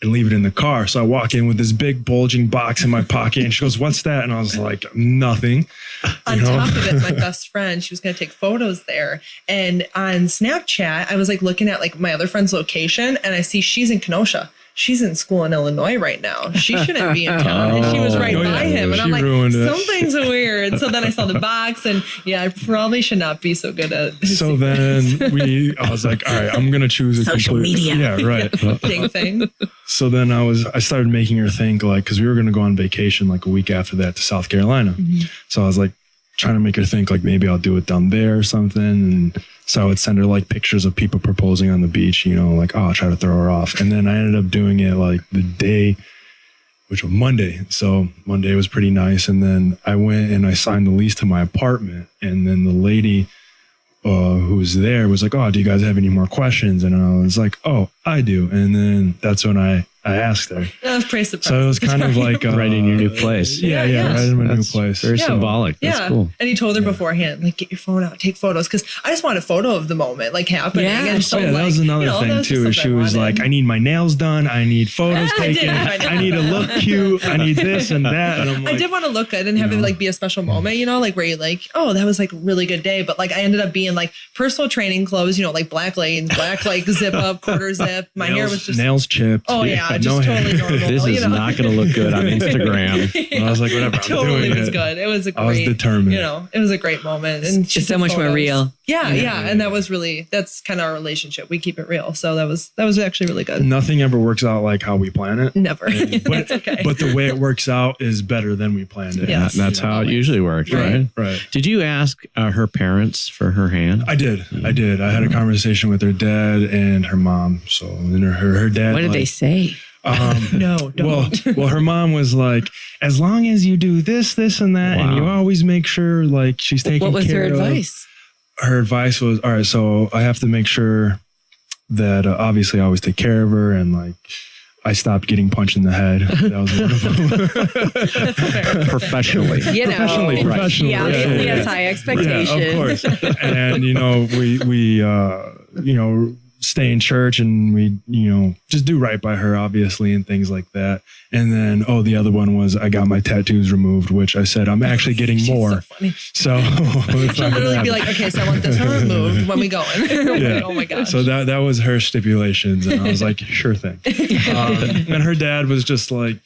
Speaker 2: and leave it in the car. So I walk in with this big bulging box in my pocket and she goes, what's that? And I was like, nothing.
Speaker 1: On top of it, my best friend, she was going to take photos there. And on Snapchat, I was like looking at like my other friend's location and I see she's in Kenosha. She's in school in Illinois right now. She shouldn't be in town. And she was right by him. And I'm like, something's weird. So then I saw the box and I probably should not be so good at it.
Speaker 2: So then I was like, all right, I'm going to choose a
Speaker 5: social media.
Speaker 2: Yeah, right.
Speaker 1: Big thing.
Speaker 2: So then I started making her think cause we were going to go on vacation like a week after that to South Carolina. Mm-hmm. So I was like trying to make her think like maybe I'll do it down there or something. And so I would send her like pictures of people proposing on the beach, like, I'll try to throw her off. And then I ended up doing it like the day, which was Monday. So Monday was pretty nice. And then I went and I signed the lease to my apartment. And then the lady who was there was like, oh, do you guys have any more questions? And I was like, oh, I do. And then that's when I asked her.
Speaker 1: That was pretty surprising.
Speaker 2: So it was kind of like
Speaker 4: right in your new place.
Speaker 2: Yeah, right in my new place.
Speaker 4: Very symbolic. That's cool.
Speaker 1: And he told her beforehand, like, get your phone out, take photos. Because I just want a photo of the moment, like, happening.
Speaker 5: Yeah.
Speaker 1: And so,
Speaker 2: that was another thing, too. She was like, I need my nails done. I need photos taken. I need to look cute. I need this and that. And I'm like,
Speaker 1: I did want to look good and have it, like, be a special moment, like, where you're like, oh, that was, like, a really good day. But, like, I ended up being, like, personal training clothes, like, black leggings, black, like, zip up, quarter zip. My hair was just...
Speaker 2: Nails chipped.
Speaker 1: Oh, yeah, just totally normal.
Speaker 4: This is not going to look good on Instagram.
Speaker 2: I was like, whatever.
Speaker 1: Totally was good. It was a great...
Speaker 2: I was determined.
Speaker 1: It was a great moment. And
Speaker 5: it's so much more real.
Speaker 1: Yeah. And that was really... That's kind of our relationship. We keep it real. So that was actually really good.
Speaker 2: Nothing ever works out like how we plan it.
Speaker 1: Never.
Speaker 2: But,
Speaker 1: okay.
Speaker 2: But the way it works out is better than we planned it.
Speaker 1: Yes.
Speaker 4: That's how it usually works, right?
Speaker 2: Right.
Speaker 4: Did you ask her parents for her hand?
Speaker 2: I did. I had a conversation with her dad and her mom. So then her dad...
Speaker 5: What did they say?
Speaker 1: No, don't.
Speaker 2: Well, her mom was like, as long as you do this, and that, and you always make sure like she's taking care of.
Speaker 5: What was her advice?
Speaker 2: Her advice was, all right, so I have to make sure that obviously I always take care of her and like I stopped getting punched in the head. That was one of them.
Speaker 4: Professionally.
Speaker 2: Professionally.
Speaker 5: Yeah, obviously has high expectations.
Speaker 2: Yeah, of course. And, we stay in church and we, just do right by her, obviously, and things like that. And then, the other one was I got my tattoos removed, which I said, I'm actually getting more.
Speaker 1: So she'll literally be like, okay, so I want this one removed when we go in.
Speaker 2: Yeah.
Speaker 1: Oh my gosh.
Speaker 2: So that was her stipulations. And I was like, sure thing. And her dad was just like,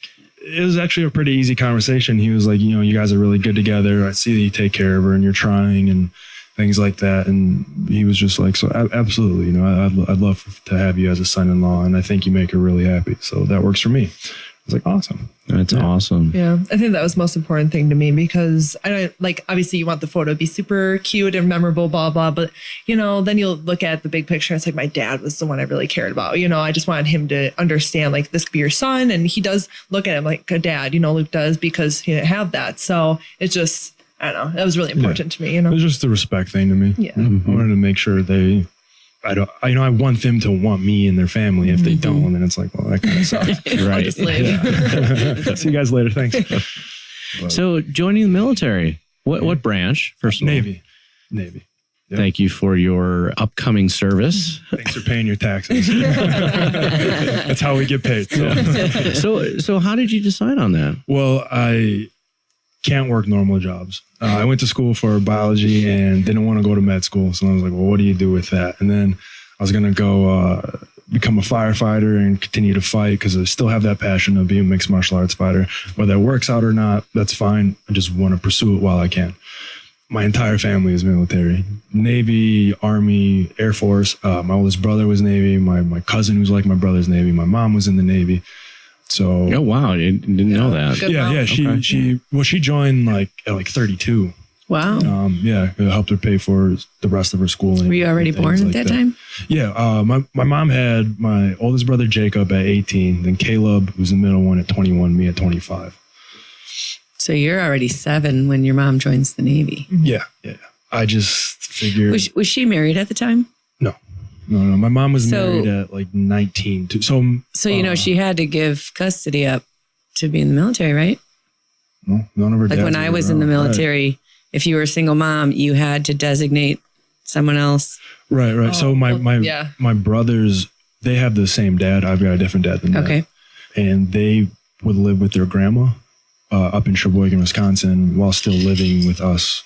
Speaker 2: it was actually a pretty easy conversation. He was like, you guys are really good together. I see that you take care of her and you're trying and things like that. And he was just like, so absolutely, I'd love to have you as a son-in-law. And I think you make her really happy. So that works for me. I was like, awesome.
Speaker 4: That's awesome.
Speaker 1: Yeah. I think that was the most important thing to me because I don't obviously you want the photo to be super cute and memorable, blah, blah. But, then you'll look at the big picture. It's like my dad was the one I really cared about. I just wanted him to understand like this could be your son. And he does look at him like a dad, Luke does because he didn't have that. So it's just, I don't know. That was really important to me,
Speaker 2: It was just a respect thing to me.
Speaker 1: Yeah.
Speaker 2: I wanted to make sure I want them to want me and their family. If they don't, then it's like, well, that kind of sucks.
Speaker 4: Right.
Speaker 1: I'll just leave.
Speaker 2: See you guys later. Thanks.
Speaker 4: So joining the military, what branch? First of all,
Speaker 2: Navy. Yep.
Speaker 4: Thank you for your upcoming service.
Speaker 2: Thanks for paying your taxes. That's how we get paid.
Speaker 4: So how did you decide on that?
Speaker 2: Well, I can't work normal jobs. I went to school for biology and didn't want to go to med school. So I was like, well, what do you do with that? And then I was going to go become a firefighter and continue to fight because I still have that passion of being a mixed martial arts fighter. Whether it works out or not, that's fine. I just want to pursue it while I can. My entire family is military. Navy, Army, Air Force. My oldest brother was Navy. My cousin, who's like my brother's Navy. My mom was in the Navy. So
Speaker 4: Oh wow, I didn't know that.
Speaker 1: Good
Speaker 2: yeah,
Speaker 1: mom.
Speaker 2: she joined at 32.
Speaker 5: Wow.
Speaker 2: Yeah, it helped her pay for the rest of her schooling.
Speaker 5: Were you already
Speaker 2: and things
Speaker 5: born at
Speaker 2: like
Speaker 5: that time?
Speaker 2: Yeah, my mom had my oldest brother Jacob at 18, then Caleb, who's the middle one, at 21, me at 25.
Speaker 5: So you're already 7 when your mom joins the Navy.
Speaker 2: Yeah. I just figured.
Speaker 5: Was she married at the time?
Speaker 2: No. My mom was
Speaker 5: So-
Speaker 2: married at 19. So
Speaker 5: She had to give custody up to be in the military, right?
Speaker 2: no, none of her
Speaker 5: Like
Speaker 2: dads
Speaker 5: when
Speaker 2: were
Speaker 5: I was in the
Speaker 2: around.
Speaker 5: military, if you were a single mom, you had to designate someone else.
Speaker 2: Right. So
Speaker 1: yeah.
Speaker 2: my brothers, they have the same dad. I've got a different dad than that.
Speaker 5: Okay.
Speaker 2: And they would live with their grandma up in Sheboygan, Wisconsin, while still living with us,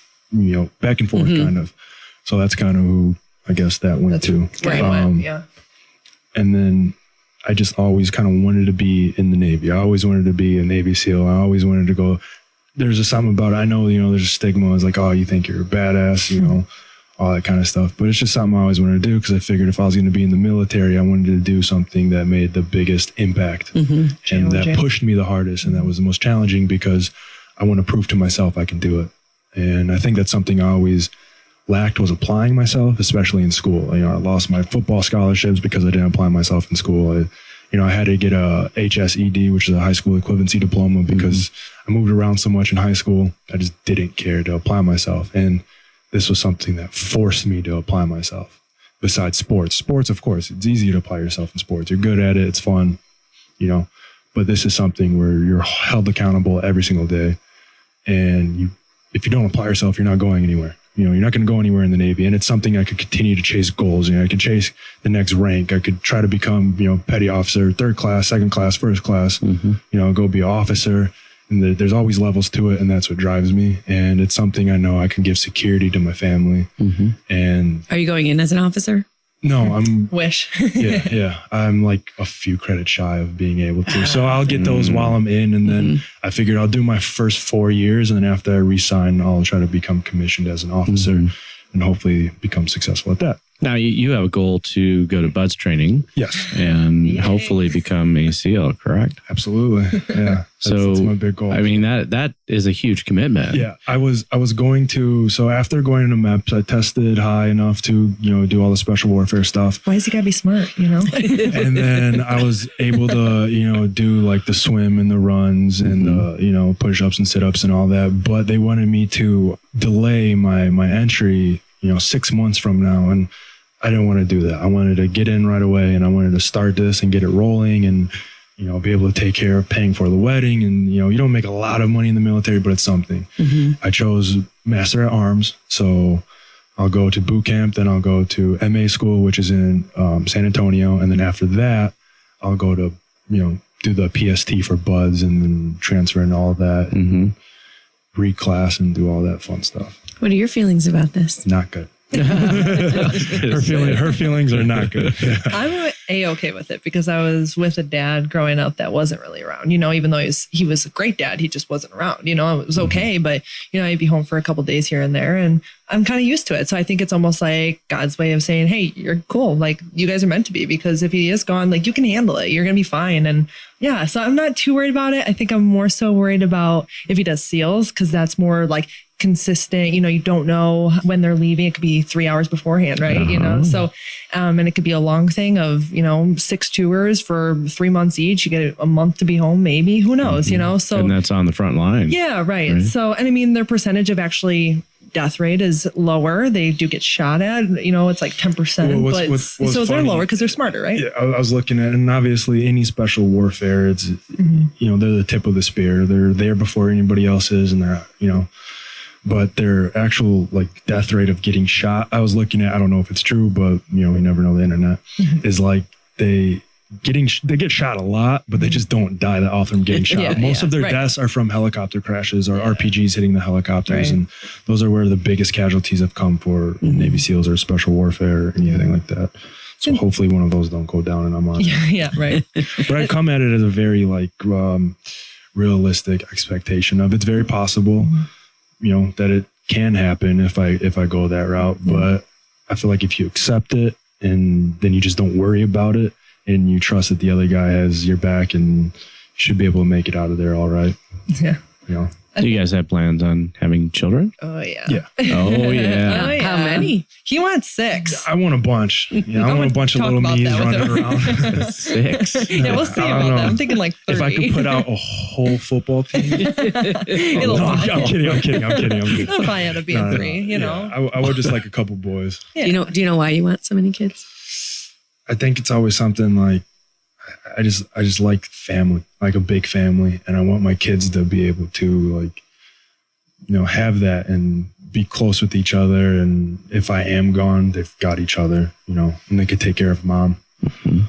Speaker 2: back and forth kind of. So that's kind of who I guess that went to.
Speaker 1: Where I went, yeah.
Speaker 2: And then I just always kind of wanted to be in the Navy. I always wanted to be a Navy SEAL. I always wanted to go. There's just something about it. I know, there's a stigma. It's like, oh, you think you're a badass, all that kind of stuff. But it's just something I always wanted to do because I figured if I was going to be in the military, I wanted to do something that made the biggest impact and that
Speaker 1: Challenging.
Speaker 2: pushed me the hardest. And that was the most challenging because I want to prove to myself I can do it. And I think that's something I always lacked was applying myself, especially in school. I lost my football scholarships because I didn't apply myself in school. I had to get a HSED, which is a high school equivalency diploma, because I moved around so much in high school. I just didn't care to apply myself. And this was something that forced me to apply myself. Besides sports, of course, it's easy to apply yourself in sports. You're good at it. It's fun, but this is something where you're held accountable every single day. And if you don't apply yourself, you're not going anywhere. You're not going to go anywhere in the Navy. And it's something I could continue to chase goals. I could chase the next rank. I could try to become, petty officer, 3rd class, 2nd class, 1st class, go be an officer. And there's always levels to it. And that's what drives me. And it's something I know I can give security to my family. And
Speaker 5: Are you going in as an officer?
Speaker 2: no, I'm,
Speaker 1: Wish.
Speaker 2: yeah. I'm like a few credits shy of being able to. So I'll get those while I'm in. And then I figured I'll do my first 4 years. And then after I resign, I'll try to become commissioned as an officer and hopefully become successful at that.
Speaker 4: Now you have a goal to go to BUDS training
Speaker 2: Yes,
Speaker 4: and hopefully become a SEAL, correct?
Speaker 2: absolutely. Yeah.
Speaker 4: So
Speaker 2: that's my big goal.
Speaker 4: I mean that is a huge commitment.
Speaker 2: Yeah, I was going to. So after going to MEPS, I tested high enough to do all the special warfare stuff,
Speaker 1: Why does he gotta be smart,
Speaker 2: and then I was able to do like the swim and the runs and the push-ups and sit-ups and all that. But they wanted me to delay my entry 6 months from now, and I didn't want to do that. I wanted to get in right away, and I wanted to start this and get it rolling, and be able to take care of paying for the wedding. And, you don't make a lot of money in the military, but it's something. I chose Master at Arms. So I'll go to boot camp, then I'll go to MA school, which is in San Antonio. And then after that, I'll go to, do the PST for BUDS and then transfer and all of that, and reclass and do all that fun stuff.
Speaker 5: What are your feelings about this?
Speaker 2: Not good. Her feelings are not good. Yeah.
Speaker 1: I'm A-okay with it because I was with a dad growing up that wasn't really around, even though he was a great dad, he just wasn't around, it was okay. But, I'd be home for a couple days here and there and I'm kind of used to it. So I think it's almost like God's way of saying, hey, you're cool. Like you guys are meant to be, because if he is gone, like you can handle it. You're going to be fine. And yeah, so I'm not too worried about it. I think I'm more so worried about if he does SEALs, because that's more like consistent, you don't know when they're leaving. It could be 3 hours beforehand, right? So, and it could be a long thing of, 6 tours for 3 months each. You get a month to be home, maybe, who knows, so.
Speaker 4: And that's on the front line.
Speaker 1: Yeah, right. So, and I mean, their percentage of actually death rate is lower. They do get shot at, it's like 10%,
Speaker 2: Well, what's
Speaker 1: so they're
Speaker 2: funny-
Speaker 1: lower because they're smarter, right?
Speaker 2: Yeah, I was looking at, and obviously any special warfare, it's, they're the tip of the spear. They're there before anybody else is, and they're, but their actual like death rate of getting shot, I was looking at, I don't know if it's true, but you never know the internet, is like they get shot a lot, but they just don't die that often from getting shot.
Speaker 1: Yeah,
Speaker 2: Most of their
Speaker 1: right.
Speaker 2: deaths are from helicopter crashes or RPGs hitting the helicopters.
Speaker 1: Right.
Speaker 2: And those are where the biggest casualties have come for Navy SEALs or special warfare or anything like that. So hopefully one of those don't go down and I'm on it.
Speaker 1: Yeah, right.
Speaker 2: But I come at it as a very like realistic expectation of it's very possible, that it can happen if I go that route. But I feel like if you accept it and then you just don't worry about it and you trust that the other guy has your back and you should be able to make it out of there all right.
Speaker 1: Yeah.
Speaker 4: Do you guys have plans on having children?
Speaker 1: Oh, yeah.
Speaker 2: Yeah.
Speaker 4: Oh, yeah.
Speaker 1: Oh, yeah.
Speaker 5: How many?
Speaker 1: He wants 6.
Speaker 2: I want a bunch. I want a bunch of
Speaker 1: talk
Speaker 2: little
Speaker 1: about
Speaker 2: me's
Speaker 1: that with
Speaker 2: running
Speaker 1: him.
Speaker 2: around.
Speaker 4: 6.
Speaker 1: Yeah, we'll see
Speaker 2: I don't
Speaker 1: about
Speaker 2: know.
Speaker 1: that. I'm thinking like 30.
Speaker 2: If I could put out a whole football team.
Speaker 1: It'll
Speaker 2: No,
Speaker 1: fly.
Speaker 2: I'm kidding.
Speaker 1: It'll probably end up being
Speaker 2: No, no,
Speaker 1: 3, you know.
Speaker 2: Yeah, I would just like a couple boys.
Speaker 1: Yeah.
Speaker 5: Do you know why you want so many kids?
Speaker 2: I think it's always something like I just like family, like a big family, and I want my kids to be able to like have that and be close with each other. And if I am gone, they've got each other, and they could take care of mom.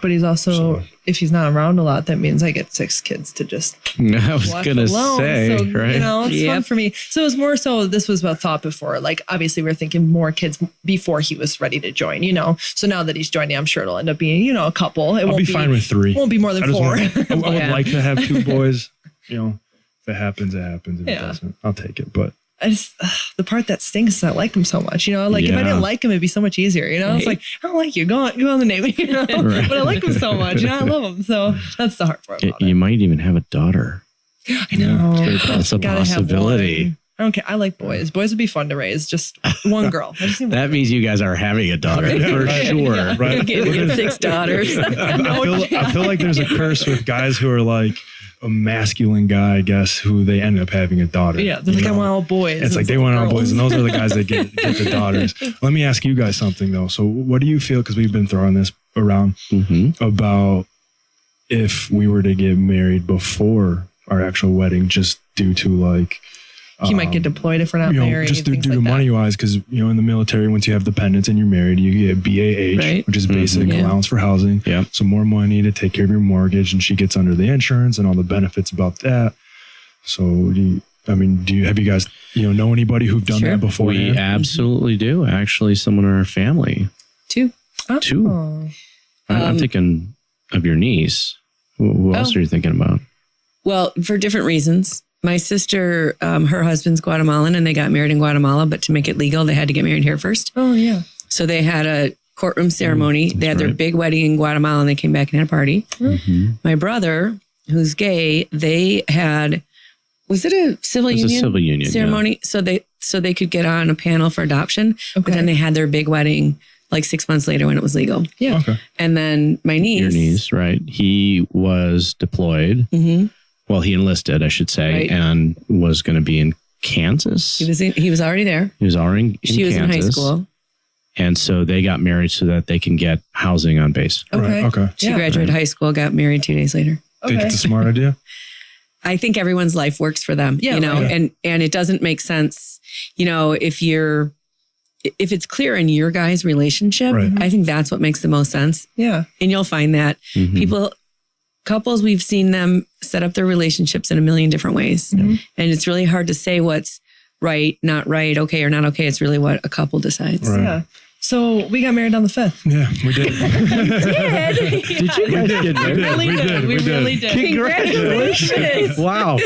Speaker 1: But he's also,
Speaker 2: So-
Speaker 1: if he's not around a lot, that means I get 6 kids to just
Speaker 4: I was
Speaker 1: watch
Speaker 4: going to
Speaker 1: alone.
Speaker 4: say,
Speaker 1: So,
Speaker 4: right?
Speaker 1: it's fun
Speaker 5: Yep.
Speaker 1: for me. So it was more so, this was a thought before. Like, obviously, we were thinking more kids before he was ready to join, So now that he's joining, I'm sure it'll end up being, a couple. It
Speaker 2: I'll
Speaker 1: won't
Speaker 2: be fine with 3.
Speaker 1: Won't be more than
Speaker 2: I just
Speaker 1: 4.
Speaker 2: want- I would
Speaker 5: Yeah.
Speaker 2: like to have 2 boys. If it happens, it happens. If it
Speaker 1: Yeah.
Speaker 2: doesn't, I'll take it. But
Speaker 1: I just, the part that stinks is I like him so much, like if I
Speaker 4: Yeah.
Speaker 1: didn't like him, it'd be so much easier, It's like, I don't like you, go on the name,
Speaker 4: Right.
Speaker 1: but I like him so much, I love him. So that's the hard part about
Speaker 4: You
Speaker 1: it.
Speaker 4: might even have a daughter.
Speaker 1: I know.
Speaker 4: That's a
Speaker 1: Gotta have
Speaker 4: possibility.
Speaker 1: one. I don't care. I like boys. Boys would be fun to raise. Just one girl. I just need one.
Speaker 4: That means you guys are having a daughter for
Speaker 2: Right.
Speaker 4: sure.
Speaker 1: Yeah.
Speaker 2: right,
Speaker 5: Get 6 daughters.
Speaker 2: I feel like there's a curse with guys who are like a masculine guy, I guess, who they end up having a daughter.
Speaker 1: Yeah, they're like, I want all boys.
Speaker 2: It's like they want all boys, and those are the guys that get the daughters. Let me ask you guys something though. So, what do you feel? Because we've been throwing this around about if we were to get married before our actual wedding, just due to like
Speaker 1: He might get deployed if we're not married.
Speaker 2: just due
Speaker 1: things
Speaker 2: to
Speaker 1: like that.
Speaker 2: money wise, because in the military, once you have dependents and you're married, you get BAH,
Speaker 5: Right.
Speaker 2: which is basic
Speaker 5: Yeah.
Speaker 2: allowance for housing.
Speaker 4: Yeah.
Speaker 2: So more money to take care of your mortgage, and she gets under the insurance and all the benefits about that. So have you guys know anybody who've done
Speaker 5: Sure.
Speaker 2: that before?
Speaker 4: We absolutely do. Actually, someone in our family.
Speaker 5: 2.
Speaker 1: Oh.
Speaker 4: 2. I'm thinking of your niece. Who else are you thinking about?
Speaker 5: Well, for different reasons. My sister, her husband's Guatemalan and they got married in Guatemala, but to make it legal, they had to get married here first.
Speaker 1: Oh yeah.
Speaker 5: So they had a courtroom ceremony. They had their
Speaker 4: right.
Speaker 5: big wedding in Guatemala and they came back and had a party.
Speaker 4: Mm-hmm.
Speaker 5: My brother, who's gay, they had, was it a civil
Speaker 4: It was
Speaker 5: union
Speaker 4: a civil union
Speaker 5: ceremony? So they could get on a panel for adoption. But
Speaker 1: Okay.
Speaker 5: then they had their big wedding like 6 months later when it was legal.
Speaker 1: Yeah.
Speaker 2: Okay.
Speaker 5: And then my niece.
Speaker 4: Your niece, right? He was deployed.
Speaker 5: Mhm.
Speaker 4: Well, he enlisted, I should say,
Speaker 5: Right.
Speaker 4: and was going to be in Kansas.
Speaker 5: He was already there.
Speaker 4: He was already in
Speaker 5: She was in high
Speaker 4: Kansas.
Speaker 5: school.
Speaker 4: And so they got married so that they can get housing on base.
Speaker 1: Okay.
Speaker 2: Right. Okay.
Speaker 5: She
Speaker 1: Yeah.
Speaker 5: graduated high school, got married 2 days later.
Speaker 2: Think it's a smart idea?
Speaker 5: I think everyone's life works for them,
Speaker 1: Yeah,
Speaker 2: right.
Speaker 5: and it doesn't make sense, if it's clear in your guys' relationship,
Speaker 2: Right.
Speaker 5: I think that's what makes the most sense.
Speaker 1: Yeah.
Speaker 5: And you'll find that
Speaker 4: Mhm.
Speaker 5: couples, we've seen them set up their relationships in a million different ways. And it's really hard to say what's right, not right, okay or not okay. It's really what a couple decides.
Speaker 2: Right.
Speaker 1: Yeah. So we got married on the 5th.
Speaker 2: Yeah, we did.
Speaker 4: Did you guys get married?
Speaker 1: We really did.
Speaker 4: Congratulations. Wow.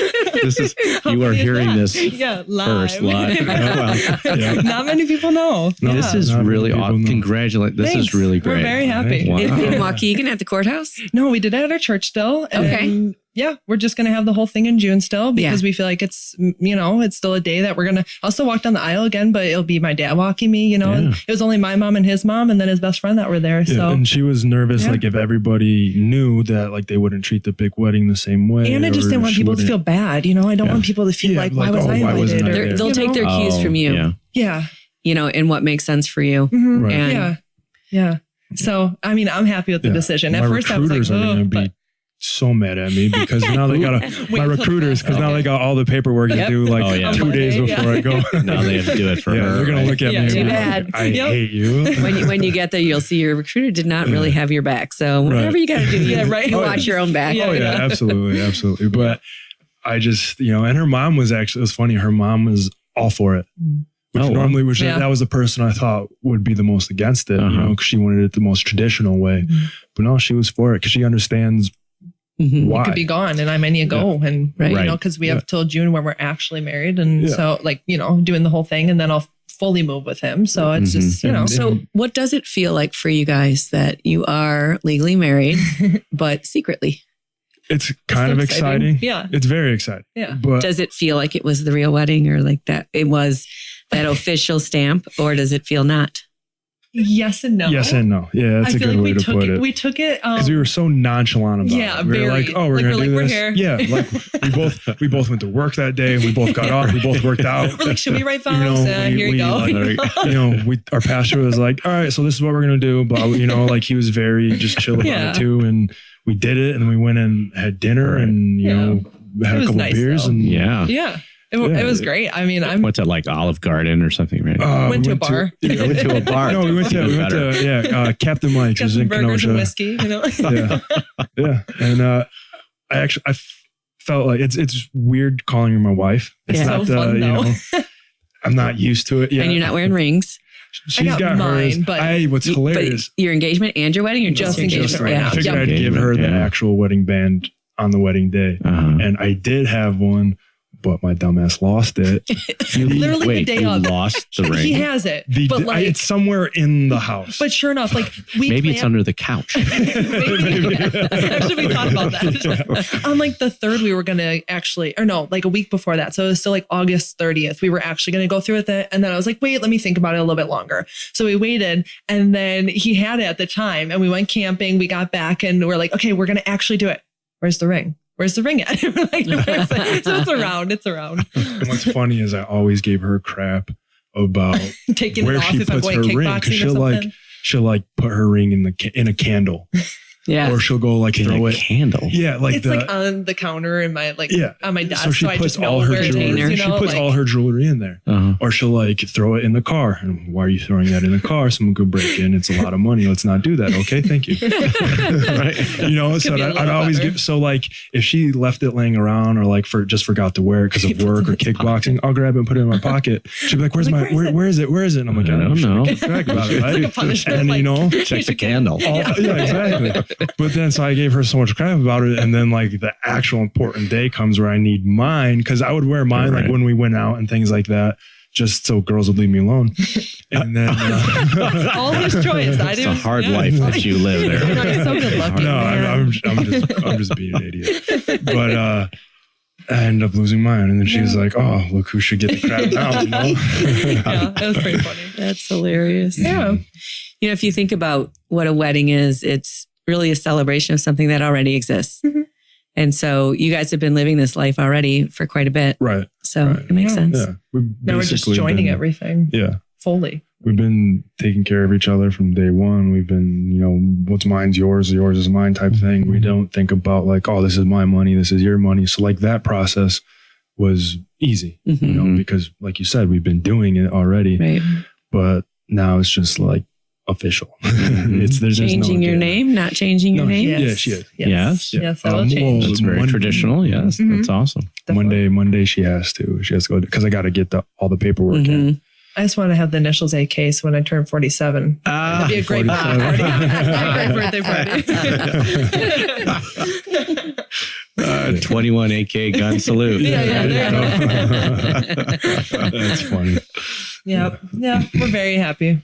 Speaker 4: You are hearing this
Speaker 1: Yeah, live.
Speaker 4: first live. Oh, wow.
Speaker 2: Yeah.
Speaker 1: Not many people know.
Speaker 2: No,
Speaker 4: This is
Speaker 2: not
Speaker 4: really
Speaker 2: many people
Speaker 4: awesome.
Speaker 2: know.
Speaker 4: Congratulations. This
Speaker 1: Thanks.
Speaker 4: is really great.
Speaker 1: We're very happy.
Speaker 4: Wow.
Speaker 5: In Waukegan at the courthouse?
Speaker 1: No, we did it at our church still. And yeah, we're just going to have the whole thing in June still because we feel like it's, it's still a day that we're going to also walk down the aisle again, but it'll be my dad walking me, And it was only my mom and his mom and then his best friend that were there.
Speaker 2: Yeah,
Speaker 1: So,
Speaker 2: and she was nervous,
Speaker 1: Yeah.
Speaker 2: like if everybody knew that, like they wouldn't treat the big wedding the same way.
Speaker 1: and I just
Speaker 2: or
Speaker 1: didn't want
Speaker 2: she
Speaker 1: people to
Speaker 2: wouldn't-
Speaker 1: feel bad. I don't want people to feel
Speaker 2: Yeah,
Speaker 1: like, why
Speaker 2: like,
Speaker 1: was
Speaker 2: oh,
Speaker 1: I
Speaker 2: why wasn't
Speaker 1: invited?
Speaker 2: I there?
Speaker 5: They'll
Speaker 1: You
Speaker 5: take
Speaker 1: know?
Speaker 5: their cues from you,
Speaker 4: Yeah.
Speaker 1: Yeah.
Speaker 5: and what makes sense for you.
Speaker 1: Mhm.
Speaker 2: Right.
Speaker 5: And
Speaker 1: Yeah. Yeah. So, I'm happy with the
Speaker 2: Yeah.
Speaker 1: decision. At
Speaker 2: My
Speaker 1: first I was like,
Speaker 2: recruiters are gonna
Speaker 1: oh,
Speaker 2: be
Speaker 1: but
Speaker 2: so mad at me because now they got my recruiters because now they got all the paperwork to do like
Speaker 4: Oh, yeah.
Speaker 2: 2 days
Speaker 1: Monday,
Speaker 2: before I go.
Speaker 4: Now they have to do it for
Speaker 2: Yeah,
Speaker 4: her.
Speaker 2: they're gonna
Speaker 4: right?
Speaker 2: look at
Speaker 1: Yeah,
Speaker 2: me.
Speaker 1: too
Speaker 2: and be
Speaker 5: bad.
Speaker 2: like, I
Speaker 1: Yep.
Speaker 2: hate you.
Speaker 5: when you get there, you'll see your recruiter did not really have your back. So whatever you got to do,
Speaker 1: Yeah, right.
Speaker 5: you
Speaker 1: Oh,
Speaker 5: watch your own back.
Speaker 1: Yeah.
Speaker 2: Oh yeah, absolutely. But I just, and her mom was actually, it was funny. Her mom was all for it. Which
Speaker 4: Oh, wow.
Speaker 2: normally,
Speaker 1: Yeah.
Speaker 2: that was the person I thought would be the most against it,
Speaker 4: Uh-huh.
Speaker 2: because she wanted it the most traditional way. But no, she was for it because she understands
Speaker 5: Mhm.
Speaker 2: why.
Speaker 1: Could be gone and I might need to go. And,
Speaker 5: Right.
Speaker 1: you know, because we have till June when we're actually married. And
Speaker 2: Yeah.
Speaker 1: so, like, you know, doing the whole thing and then I'll fully move with him. So it's just, you know.
Speaker 5: So, what does it feel like for you guys that you are legally married, but secretly?
Speaker 2: It's kind of
Speaker 1: so
Speaker 2: exciting.
Speaker 1: Yeah.
Speaker 2: It's very exciting.
Speaker 1: Yeah.
Speaker 2: But
Speaker 5: Does it feel like it was the real wedding, or like that it was that official stamp, or does it feel not?
Speaker 1: Yes and no.
Speaker 2: yes and no. Yeah, that's
Speaker 1: I
Speaker 2: a
Speaker 1: feel
Speaker 2: good
Speaker 1: like
Speaker 2: way to put it.
Speaker 1: We took it
Speaker 2: Because we were so nonchalant about
Speaker 1: yeah,
Speaker 2: it. We were
Speaker 1: very.
Speaker 2: like, oh, we're
Speaker 1: Like,
Speaker 2: gonna
Speaker 1: we're
Speaker 2: do
Speaker 1: like, we're
Speaker 2: this.
Speaker 1: here.
Speaker 2: Yeah, like we both went to work that day. We both got off. We both worked out.
Speaker 1: We're like, should we write vows?
Speaker 2: You know,
Speaker 1: Here you go.
Speaker 2: like, our pastor was like, all right, so this is what we're gonna do. But like he was very just chill about
Speaker 1: Yeah.
Speaker 2: it too. And we did it, and then we went and had dinner,
Speaker 4: Right.
Speaker 2: and
Speaker 1: Yeah.
Speaker 2: had
Speaker 1: It
Speaker 2: a
Speaker 1: was
Speaker 2: couple
Speaker 1: nice,
Speaker 2: beers,
Speaker 1: though.
Speaker 2: and
Speaker 4: Yeah.
Speaker 1: Yeah. It
Speaker 2: Yeah.
Speaker 1: was great. I mean,
Speaker 4: What's it like, Olive Garden or something, right?
Speaker 1: Went
Speaker 2: we
Speaker 1: to a bar.
Speaker 2: yeah,
Speaker 4: went to a bar.
Speaker 2: No, we went to Captain Mike's.
Speaker 1: got
Speaker 2: was
Speaker 1: some
Speaker 2: in
Speaker 1: burgers and
Speaker 2: Kenosha.
Speaker 1: whiskey, you know?
Speaker 2: Yeah. And I felt like it's weird calling her my wife. It's
Speaker 5: Yeah.
Speaker 2: not
Speaker 1: So fun, though.
Speaker 2: I'm not used to it. Yeah.
Speaker 5: And you're not wearing rings.
Speaker 2: She's
Speaker 1: got
Speaker 2: got hers.
Speaker 1: mine, but-
Speaker 2: What's hilarious.
Speaker 5: But your engagement and your wedding, or
Speaker 1: Just
Speaker 5: your
Speaker 1: engagement
Speaker 2: Just
Speaker 1: right
Speaker 2: like,
Speaker 1: now.
Speaker 2: I figured
Speaker 1: Yep.
Speaker 2: I'd give her the
Speaker 4: Yeah.
Speaker 2: actual wedding band on the wedding day.
Speaker 4: Uh-huh.
Speaker 2: And I did have one, but my dumbass lost it.
Speaker 1: Literally
Speaker 4: Wait,
Speaker 1: the day
Speaker 4: you
Speaker 1: of.
Speaker 4: lost the ring?
Speaker 1: He has it. But like,
Speaker 2: it's somewhere in the house.
Speaker 1: but sure enough, like
Speaker 4: Maybe it's
Speaker 1: planned-
Speaker 4: under the couch.
Speaker 1: Maybe. Actually, we thought about that. On like the 3rd, we were going to actually, or no, like a week before that. So it was still like August 30th. We were actually going to go through with it. And then I was like, wait, let me think about it a little bit longer. So we waited. And then he had it at the time. And we went camping. We got back and we're like, okay, we're going to actually do it. Where's the ring? Where's the ring at? We're like, so it's around. It's around.
Speaker 2: And what's funny is I always gave her crap about
Speaker 1: Taking
Speaker 2: where
Speaker 1: it off
Speaker 2: she
Speaker 1: if I'm
Speaker 2: puts
Speaker 1: going
Speaker 2: her ring, because
Speaker 1: kickboxing or something.
Speaker 2: she'll like put her ring in a candle,
Speaker 5: Yeah.
Speaker 2: or she'll go like
Speaker 4: In
Speaker 2: throw
Speaker 4: a
Speaker 2: it.
Speaker 4: candle.
Speaker 2: Yeah, like
Speaker 1: It's like on the counter in my on my desk.
Speaker 2: So she
Speaker 1: I
Speaker 2: puts
Speaker 1: just know
Speaker 2: all her
Speaker 1: where it
Speaker 2: jewelry.
Speaker 1: is, you
Speaker 2: She
Speaker 1: know,
Speaker 2: puts
Speaker 1: like-
Speaker 2: all her jewelry in there,
Speaker 4: Uh-huh.
Speaker 2: or she'll like throw it in the car. And why are you throwing that in the car? Someone could break in. It's a lot of money. Let's not do that. Okay, thank you.
Speaker 4: Right.
Speaker 2: So
Speaker 1: be a
Speaker 2: I'd
Speaker 1: little
Speaker 2: always
Speaker 1: clever.
Speaker 2: give. So like if she left it laying around, or like just forgot to wear it because of work or kickboxing, I'll grab it and put it in my pocket. She'd be like, "Where's my? Where is it? Where is it?" And I'm like,
Speaker 4: I don't know.
Speaker 2: Track about it,
Speaker 1: Like a
Speaker 2: right?
Speaker 1: punishment,
Speaker 2: And
Speaker 1: like-
Speaker 4: Check the candle.
Speaker 2: Yeah, exactly. But then, so I gave her so much crap about it. And then, like, the actual important day comes where I need mine, because I would wear mine,
Speaker 4: Right.
Speaker 2: like, when we went out and things like that, just so girls would leave me alone. And then,
Speaker 1: all his choice. I
Speaker 4: It's
Speaker 1: do.
Speaker 4: a hard life that you live there.
Speaker 1: I know, he's so good looking.
Speaker 2: no,
Speaker 1: man.
Speaker 2: I'm just being an idiot. But, I ended up losing mine. And then she was like, oh, look who should get the crap now, you know?
Speaker 1: Yeah, that was pretty funny.
Speaker 5: That's hilarious.
Speaker 1: Yeah.
Speaker 5: You know, if you think about what a wedding is, it's really a celebration of something that already exists.
Speaker 1: Mhm.
Speaker 5: And so you guys have been living this life already for quite a bit.
Speaker 2: Right.
Speaker 5: So
Speaker 2: Right.
Speaker 5: it makes
Speaker 1: Yeah.
Speaker 5: sense.
Speaker 2: Yeah. We've
Speaker 1: Now we're just
Speaker 2: basically
Speaker 1: joining
Speaker 2: been-
Speaker 1: everything
Speaker 2: Yeah.
Speaker 1: fully.
Speaker 2: We've been taking care of each other from day one. We've been, what's mine's yours is mine type thing. We don't think about like, oh, this is my money, this is your money. So like that process was easy,
Speaker 5: Mhm.
Speaker 2: because like you said, we've been doing it already,
Speaker 5: Right.
Speaker 2: but now it's just like official. there's no
Speaker 5: Changing your
Speaker 2: getting-
Speaker 5: name, not changing your
Speaker 2: No,
Speaker 5: name.
Speaker 2: Yeah, she is.
Speaker 4: Yes.
Speaker 1: Yes, that will change.
Speaker 4: That's very traditional. Yes, that's awesome.
Speaker 2: Monday she has to go, because I got to get all the paperwork in.
Speaker 5: Mhm.
Speaker 1: I just want to have the initials AK so when I turn 47. That'd be a great
Speaker 2: 47.
Speaker 1: birthday party.
Speaker 4: 21 AK gun salute.
Speaker 1: Yeah,
Speaker 2: That's funny.
Speaker 1: Yeah. We're very happy.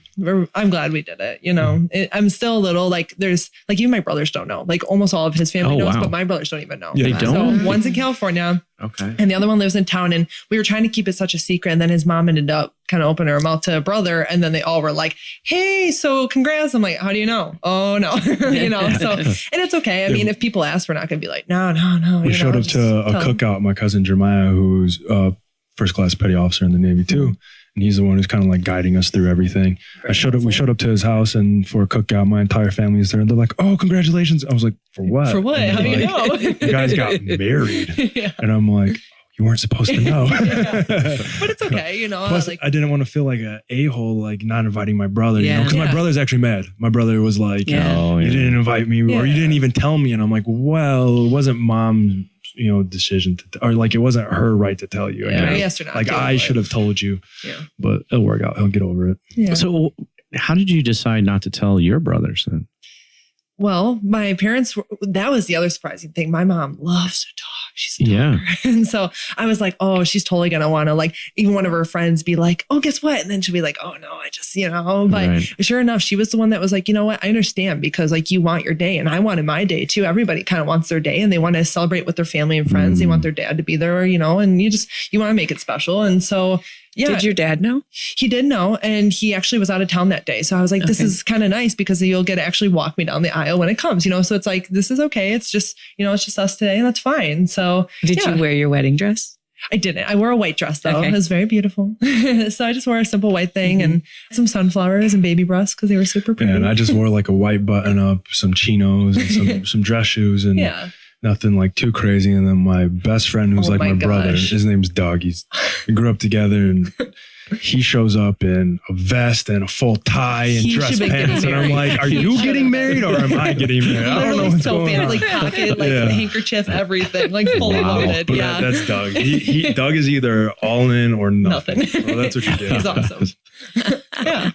Speaker 1: I'm glad we did it. I'm still a little like there's like even my brothers don't know. Like almost all of his family
Speaker 4: Oh,
Speaker 1: knows,
Speaker 4: wow.
Speaker 1: but my brothers don't even know.
Speaker 2: Yeah.
Speaker 4: They don't?
Speaker 1: So one's in California
Speaker 4: Okay.
Speaker 1: and the other one lives in town. And we were trying to keep it such a secret. And then his mom ended up kind of opening her mouth to a brother. And then they all were like, hey, so congrats. I'm like, how do you know? Oh, no. So, and it's okay. I mean, if people ask, we're not going to be like, no.
Speaker 2: We showed up to a cookout. My cousin Jeremiah, who's first class petty officer in the Navy too, and he's the one who's kind of like guiding us through everything. We showed up to his house, and for a cookout, my entire family is there, and they're like, "Oh, congratulations!" I was like, "For what?
Speaker 1: For what?
Speaker 2: And
Speaker 1: How do you
Speaker 2: they're
Speaker 1: know?
Speaker 2: like, you guys got married,"
Speaker 1: Yeah.
Speaker 2: and I'm like, "You weren't supposed to know."
Speaker 1: But it's okay,
Speaker 2: Plus,
Speaker 1: like
Speaker 2: I didn't want to feel like an a-hole, like not inviting my brother,
Speaker 5: Yeah.
Speaker 2: because my
Speaker 1: Yeah.
Speaker 2: brother's actually mad. My brother was like,
Speaker 5: Yeah.
Speaker 4: Oh,
Speaker 2: you
Speaker 4: yeah.
Speaker 2: didn't invite me, or you
Speaker 1: Yeah.
Speaker 2: didn't even tell me. And I'm like, well, it wasn't mom's decision or like it wasn't her right to tell you.
Speaker 1: Yeah,
Speaker 2: I
Speaker 1: I
Speaker 2: guess.
Speaker 1: asked her not
Speaker 2: Like
Speaker 1: to,
Speaker 2: I
Speaker 1: but-
Speaker 2: should have told you,
Speaker 1: Yeah.
Speaker 2: but it'll work out. He'll get over it.
Speaker 1: Yeah.
Speaker 4: So, how did you decide not to tell your brothers then?
Speaker 1: Well, my parents, that was the other surprising thing. My mom loves to talk. She's a
Speaker 4: Yeah.
Speaker 1: talker. And so I was like, oh, she's totally going to want to like, even one of her friends be like, oh, guess what? And then she'll be like, oh no, I just, but
Speaker 4: Right.
Speaker 1: sure enough, she was the one that was like, you know what? I understand because like you want your day and I wanted my day too. Everybody kind of wants their day and they want to celebrate with their family and friends. They want their dad to be there, and you want to make it special. And so, yeah.
Speaker 5: Did your dad know?
Speaker 1: He did know, and he actually was out of town that day. So I was like, this
Speaker 5: Okay.
Speaker 1: is kind of nice because you'll get to actually walk me down the aisle when it comes, So it's like, this is okay. It's just, it's just us today and that's fine. So
Speaker 5: Did
Speaker 1: yeah.
Speaker 5: you wear your wedding dress?
Speaker 1: I didn't. I wore a white dress though.
Speaker 5: Okay.
Speaker 1: It was very beautiful. So I just wore a simple white thing and some sunflowers and baby breasts because they were super pretty.
Speaker 2: Yeah, and I just wore like a white button up, some chinos and some dress shoes and
Speaker 1: yeah.
Speaker 2: nothing like too crazy. And then my best friend, who's
Speaker 1: Oh
Speaker 2: like
Speaker 1: my
Speaker 2: my brother,
Speaker 1: gosh.
Speaker 2: his name's Doug. We grew up together and he shows up in a vest and a full tie and
Speaker 1: He
Speaker 2: dress
Speaker 1: should be getting
Speaker 2: pants. And I'm
Speaker 1: married.
Speaker 2: like, are
Speaker 1: He
Speaker 2: you
Speaker 1: should
Speaker 2: getting
Speaker 1: have.
Speaker 2: married or am I getting married? I don't know
Speaker 1: Literally
Speaker 2: what's
Speaker 1: so
Speaker 2: going
Speaker 1: fancy,
Speaker 2: on.
Speaker 1: like pocket, like
Speaker 2: Yeah.
Speaker 1: handkerchief, everything, like fully
Speaker 4: Wow.
Speaker 1: loaded.
Speaker 2: But
Speaker 1: Yeah.
Speaker 2: that's Doug. Doug is either all in or nothing.
Speaker 1: Nothing.
Speaker 2: So that's what you get.
Speaker 1: He's awesome. yeah.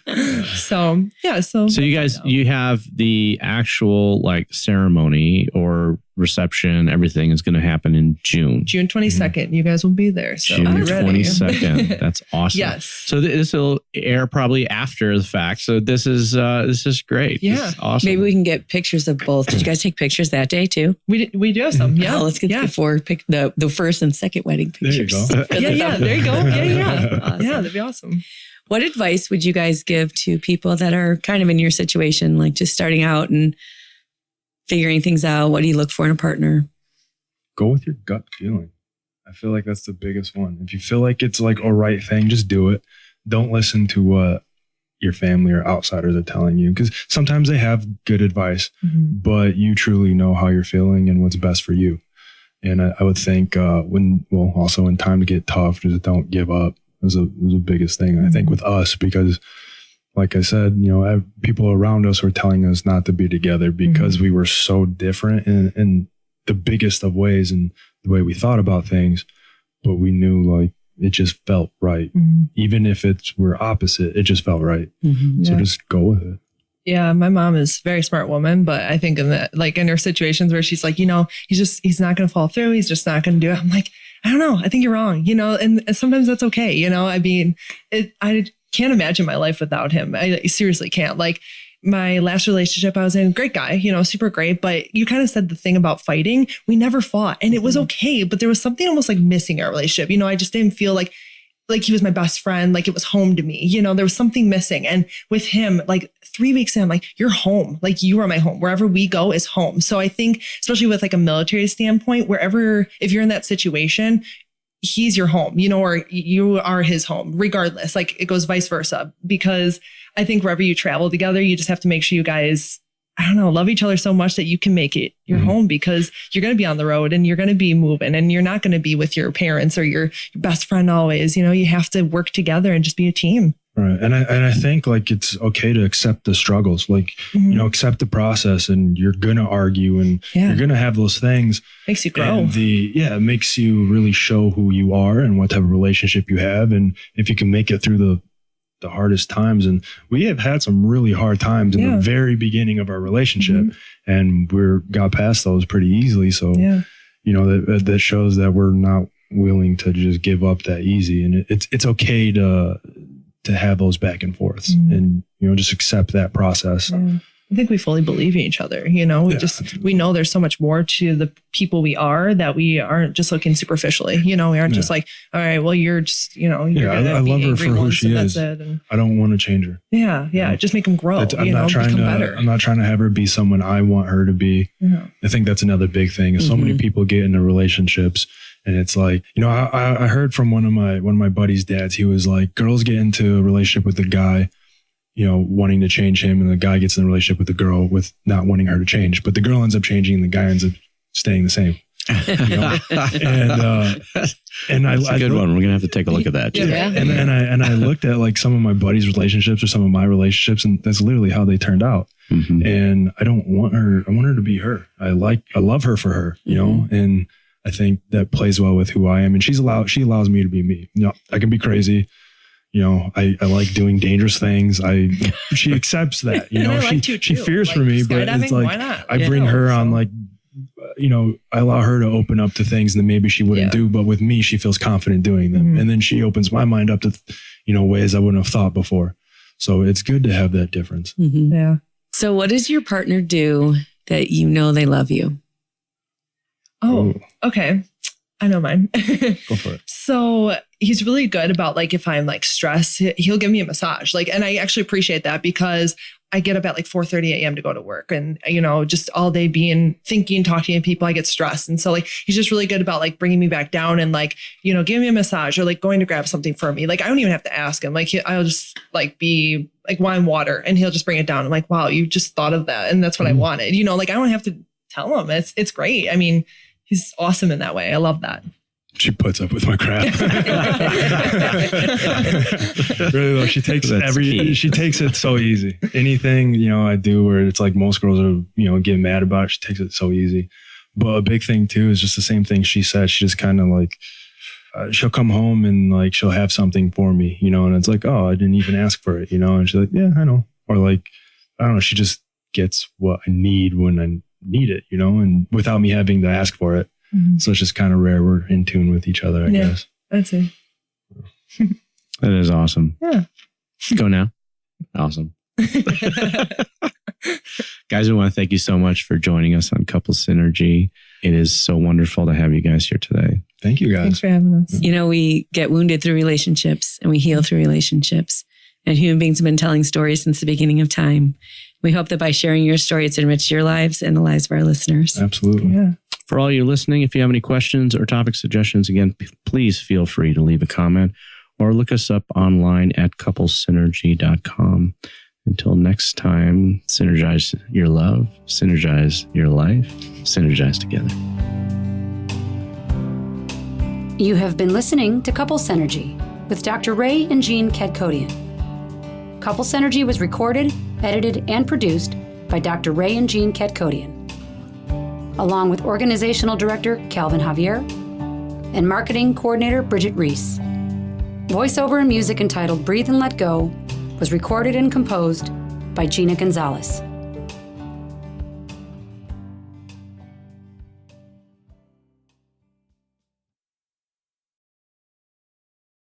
Speaker 1: So, yeah. So
Speaker 4: You guys, you have the actual like ceremony or reception. Everything is going to happen in June.
Speaker 1: June 22nd, you guys will be there. So
Speaker 4: June
Speaker 1: be ready.
Speaker 4: 22nd. That's awesome.
Speaker 1: Yes.
Speaker 4: So this will air probably after the fact. So this is great. This
Speaker 1: Yeah.
Speaker 4: is awesome.
Speaker 5: Maybe we can get pictures of both. Did you guys take pictures that day too?
Speaker 1: We do have some. Yeah.
Speaker 5: Oh, let's get
Speaker 1: yeah.
Speaker 5: the first and second wedding
Speaker 2: There you
Speaker 5: pictures.
Speaker 2: go.
Speaker 1: Yeah. There you go. Yeah.
Speaker 5: Awesome.
Speaker 1: Yeah. That'd be awesome.
Speaker 5: What advice would you guys give to people that are kind of in your situation, like just starting out and figuring things out? What do you look for in a partner?
Speaker 2: Go with your gut feeling. I feel like that's the biggest one. If you feel like it's like a right thing, just do it. Don't listen to what your family or outsiders are telling you, because sometimes they have good advice, but you truly know how you're feeling and what's best for you. And I would think also in time to get tough, just don't give up. Was the biggest thing I think with us, because like I said, people around us were telling us not to be together because we were so different in the biggest of ways and the way we thought about things, but we knew like it just felt right. Even if we're opposite, it just felt right. So just go with it.
Speaker 1: Yeah, my mom is a very smart woman, but I think in her situations where she's like, he's not going to fall through. He's just not going to do it. I'm like, I don't know. I think you're wrong, and sometimes that's okay. I mean, I can't imagine my life without him. I seriously can't. Like my last relationship I was in, great guy, super great. But you kind of said the thing about fighting. We never fought and it was okay. But there was something almost like missing in our relationship. I just didn't feel like he was my best friend, like it was home to me. There was something missing. And with him, like 3 weeks in, I'm like, you're home. Like you are my home. Wherever we go is home. So I think, especially with like a military standpoint, if you're in that situation, he's your home, or you are his home, regardless. Like it goes vice versa, because I think wherever you travel together, you just have to make sure you guys, love each other so much that you can make it your home, because you're going to be on the road and you're going to be moving and you're not going to be with your parents or your best friend always. You have to work together and just be a team.
Speaker 2: Right. And I think like it's okay to accept the struggles, like, accept the process, and you're going to argue and you're going to have those things.
Speaker 1: Makes you grow.
Speaker 2: And it makes you really show who you are and what type of relationship you have. And if you can make it through the hardest times, and we have had some really hard times in the very beginning of our relationship, and got past those pretty easily. So, that shows that we're not willing to just give up that easy. And it's okay to have those back and forths and, just accept that process.
Speaker 1: Yeah. I think we fully believe in each other. We know there's so much more to the people we are, that we aren't just looking superficially. We aren't just like, all right, well, you're just, you're
Speaker 2: I love her for who she is.
Speaker 1: That's it. And
Speaker 2: I don't want to change her.
Speaker 1: Yeah. Just make them grow.
Speaker 2: I'm not trying to have her be someone I want her to be.
Speaker 1: Yeah.
Speaker 2: I think that's another big thing. Is so many people get into relationships, and it's like, I heard from one of my buddies' dads. He was like, girls get into a relationship with a guy, wanting to change him, and the guy gets in a relationship with the girl with not wanting her to change, but the girl ends up changing and the guy ends up staying the same. And
Speaker 4: That's a good one. We're gonna have to take a look at that.
Speaker 1: Yeah.
Speaker 2: And I looked at like some of my buddies' relationships or some of my relationships, and that's literally how they turned out. And I don't want her. I want her to be her. I love her for her, and I think that plays well with who I am. And she allows me to be me. You know, I can be crazy. You know, I like doing dangerous things. She accepts that, you know, she fears for me, but it's like,
Speaker 1: why not?
Speaker 2: I bring her on, like, you know, I allow her to open up to things that maybe she wouldn't do, but with me, she feels confident doing them. And then she opens my mind up to, you know, ways I wouldn't have thought before. So it's good to have that difference.
Speaker 1: Yeah.
Speaker 5: So what does your partner do that you know they love you?
Speaker 1: Oh, okay. I know mine.
Speaker 2: Go for it.
Speaker 1: So he's really good about, like, if I'm like stressed, he'll give me a massage. Like, and I actually appreciate that because I get up at like 4:30 a.m. to go to work, and, you know, just all day thinking, talking to people, I get stressed. And so, like, he's just really good about, like, bringing me back down and, like, you know, giving me a massage or like going to grab something for me. Like, I don't even have to ask him. Like, I'll just like be like wine water and he'll just bring it down. I'm like, wow, you just thought of that. And that's what I wanted, you know, like, I don't have to tell him. It's great. I mean, he's awesome in that way. I love that.
Speaker 2: She puts up with my crap. Really though, she takes she takes it so easy. Anything, you know, I do where it's like most girls are, you know, getting mad about it, she takes it so easy. But a big thing too is just the same thing she said. She just kind of like, she'll come home and like, she'll have something for me, you know, and it's like, oh, I didn't even ask for it, you know? And she's like, yeah, I know. Or like, I don't know, she just gets what I need when I need it, you know, and without me having to ask for it. So it's just kind of rare. We're in tune with each other, I guess.
Speaker 1: That's it.
Speaker 4: That is awesome.
Speaker 1: Yeah.
Speaker 4: Go now. Awesome. Guys, we want to thank you so much for joining us on Couple Synergy. It is so wonderful to have you guys here today.
Speaker 2: Thank you, guys.
Speaker 1: Thanks for having us.
Speaker 5: You know, we get wounded through relationships and we heal through relationships. And human beings have been telling stories since the beginning of time. We hope that by sharing your story, it's enriched your lives and the lives of our listeners.
Speaker 2: Absolutely.
Speaker 1: Yeah.
Speaker 4: For all you listening, if you have any questions or topic suggestions, again, please feel free to leave a comment or look us up online at couplesynergy.com. Until next time, synergize your love, synergize your life, synergize together.
Speaker 3: You have been listening to Couple Synergy with Dr. Ray and Jean Kadkodian. Couple Synergy was recorded, edited, and produced by Dr. Ray and Jean Kadkodian, along with Organizational Director Calvin Javier and Marketing Coordinator Bridget Reese. Voiceover and music entitled Breathe and Let Go was recorded and composed by Gina Gonzalez.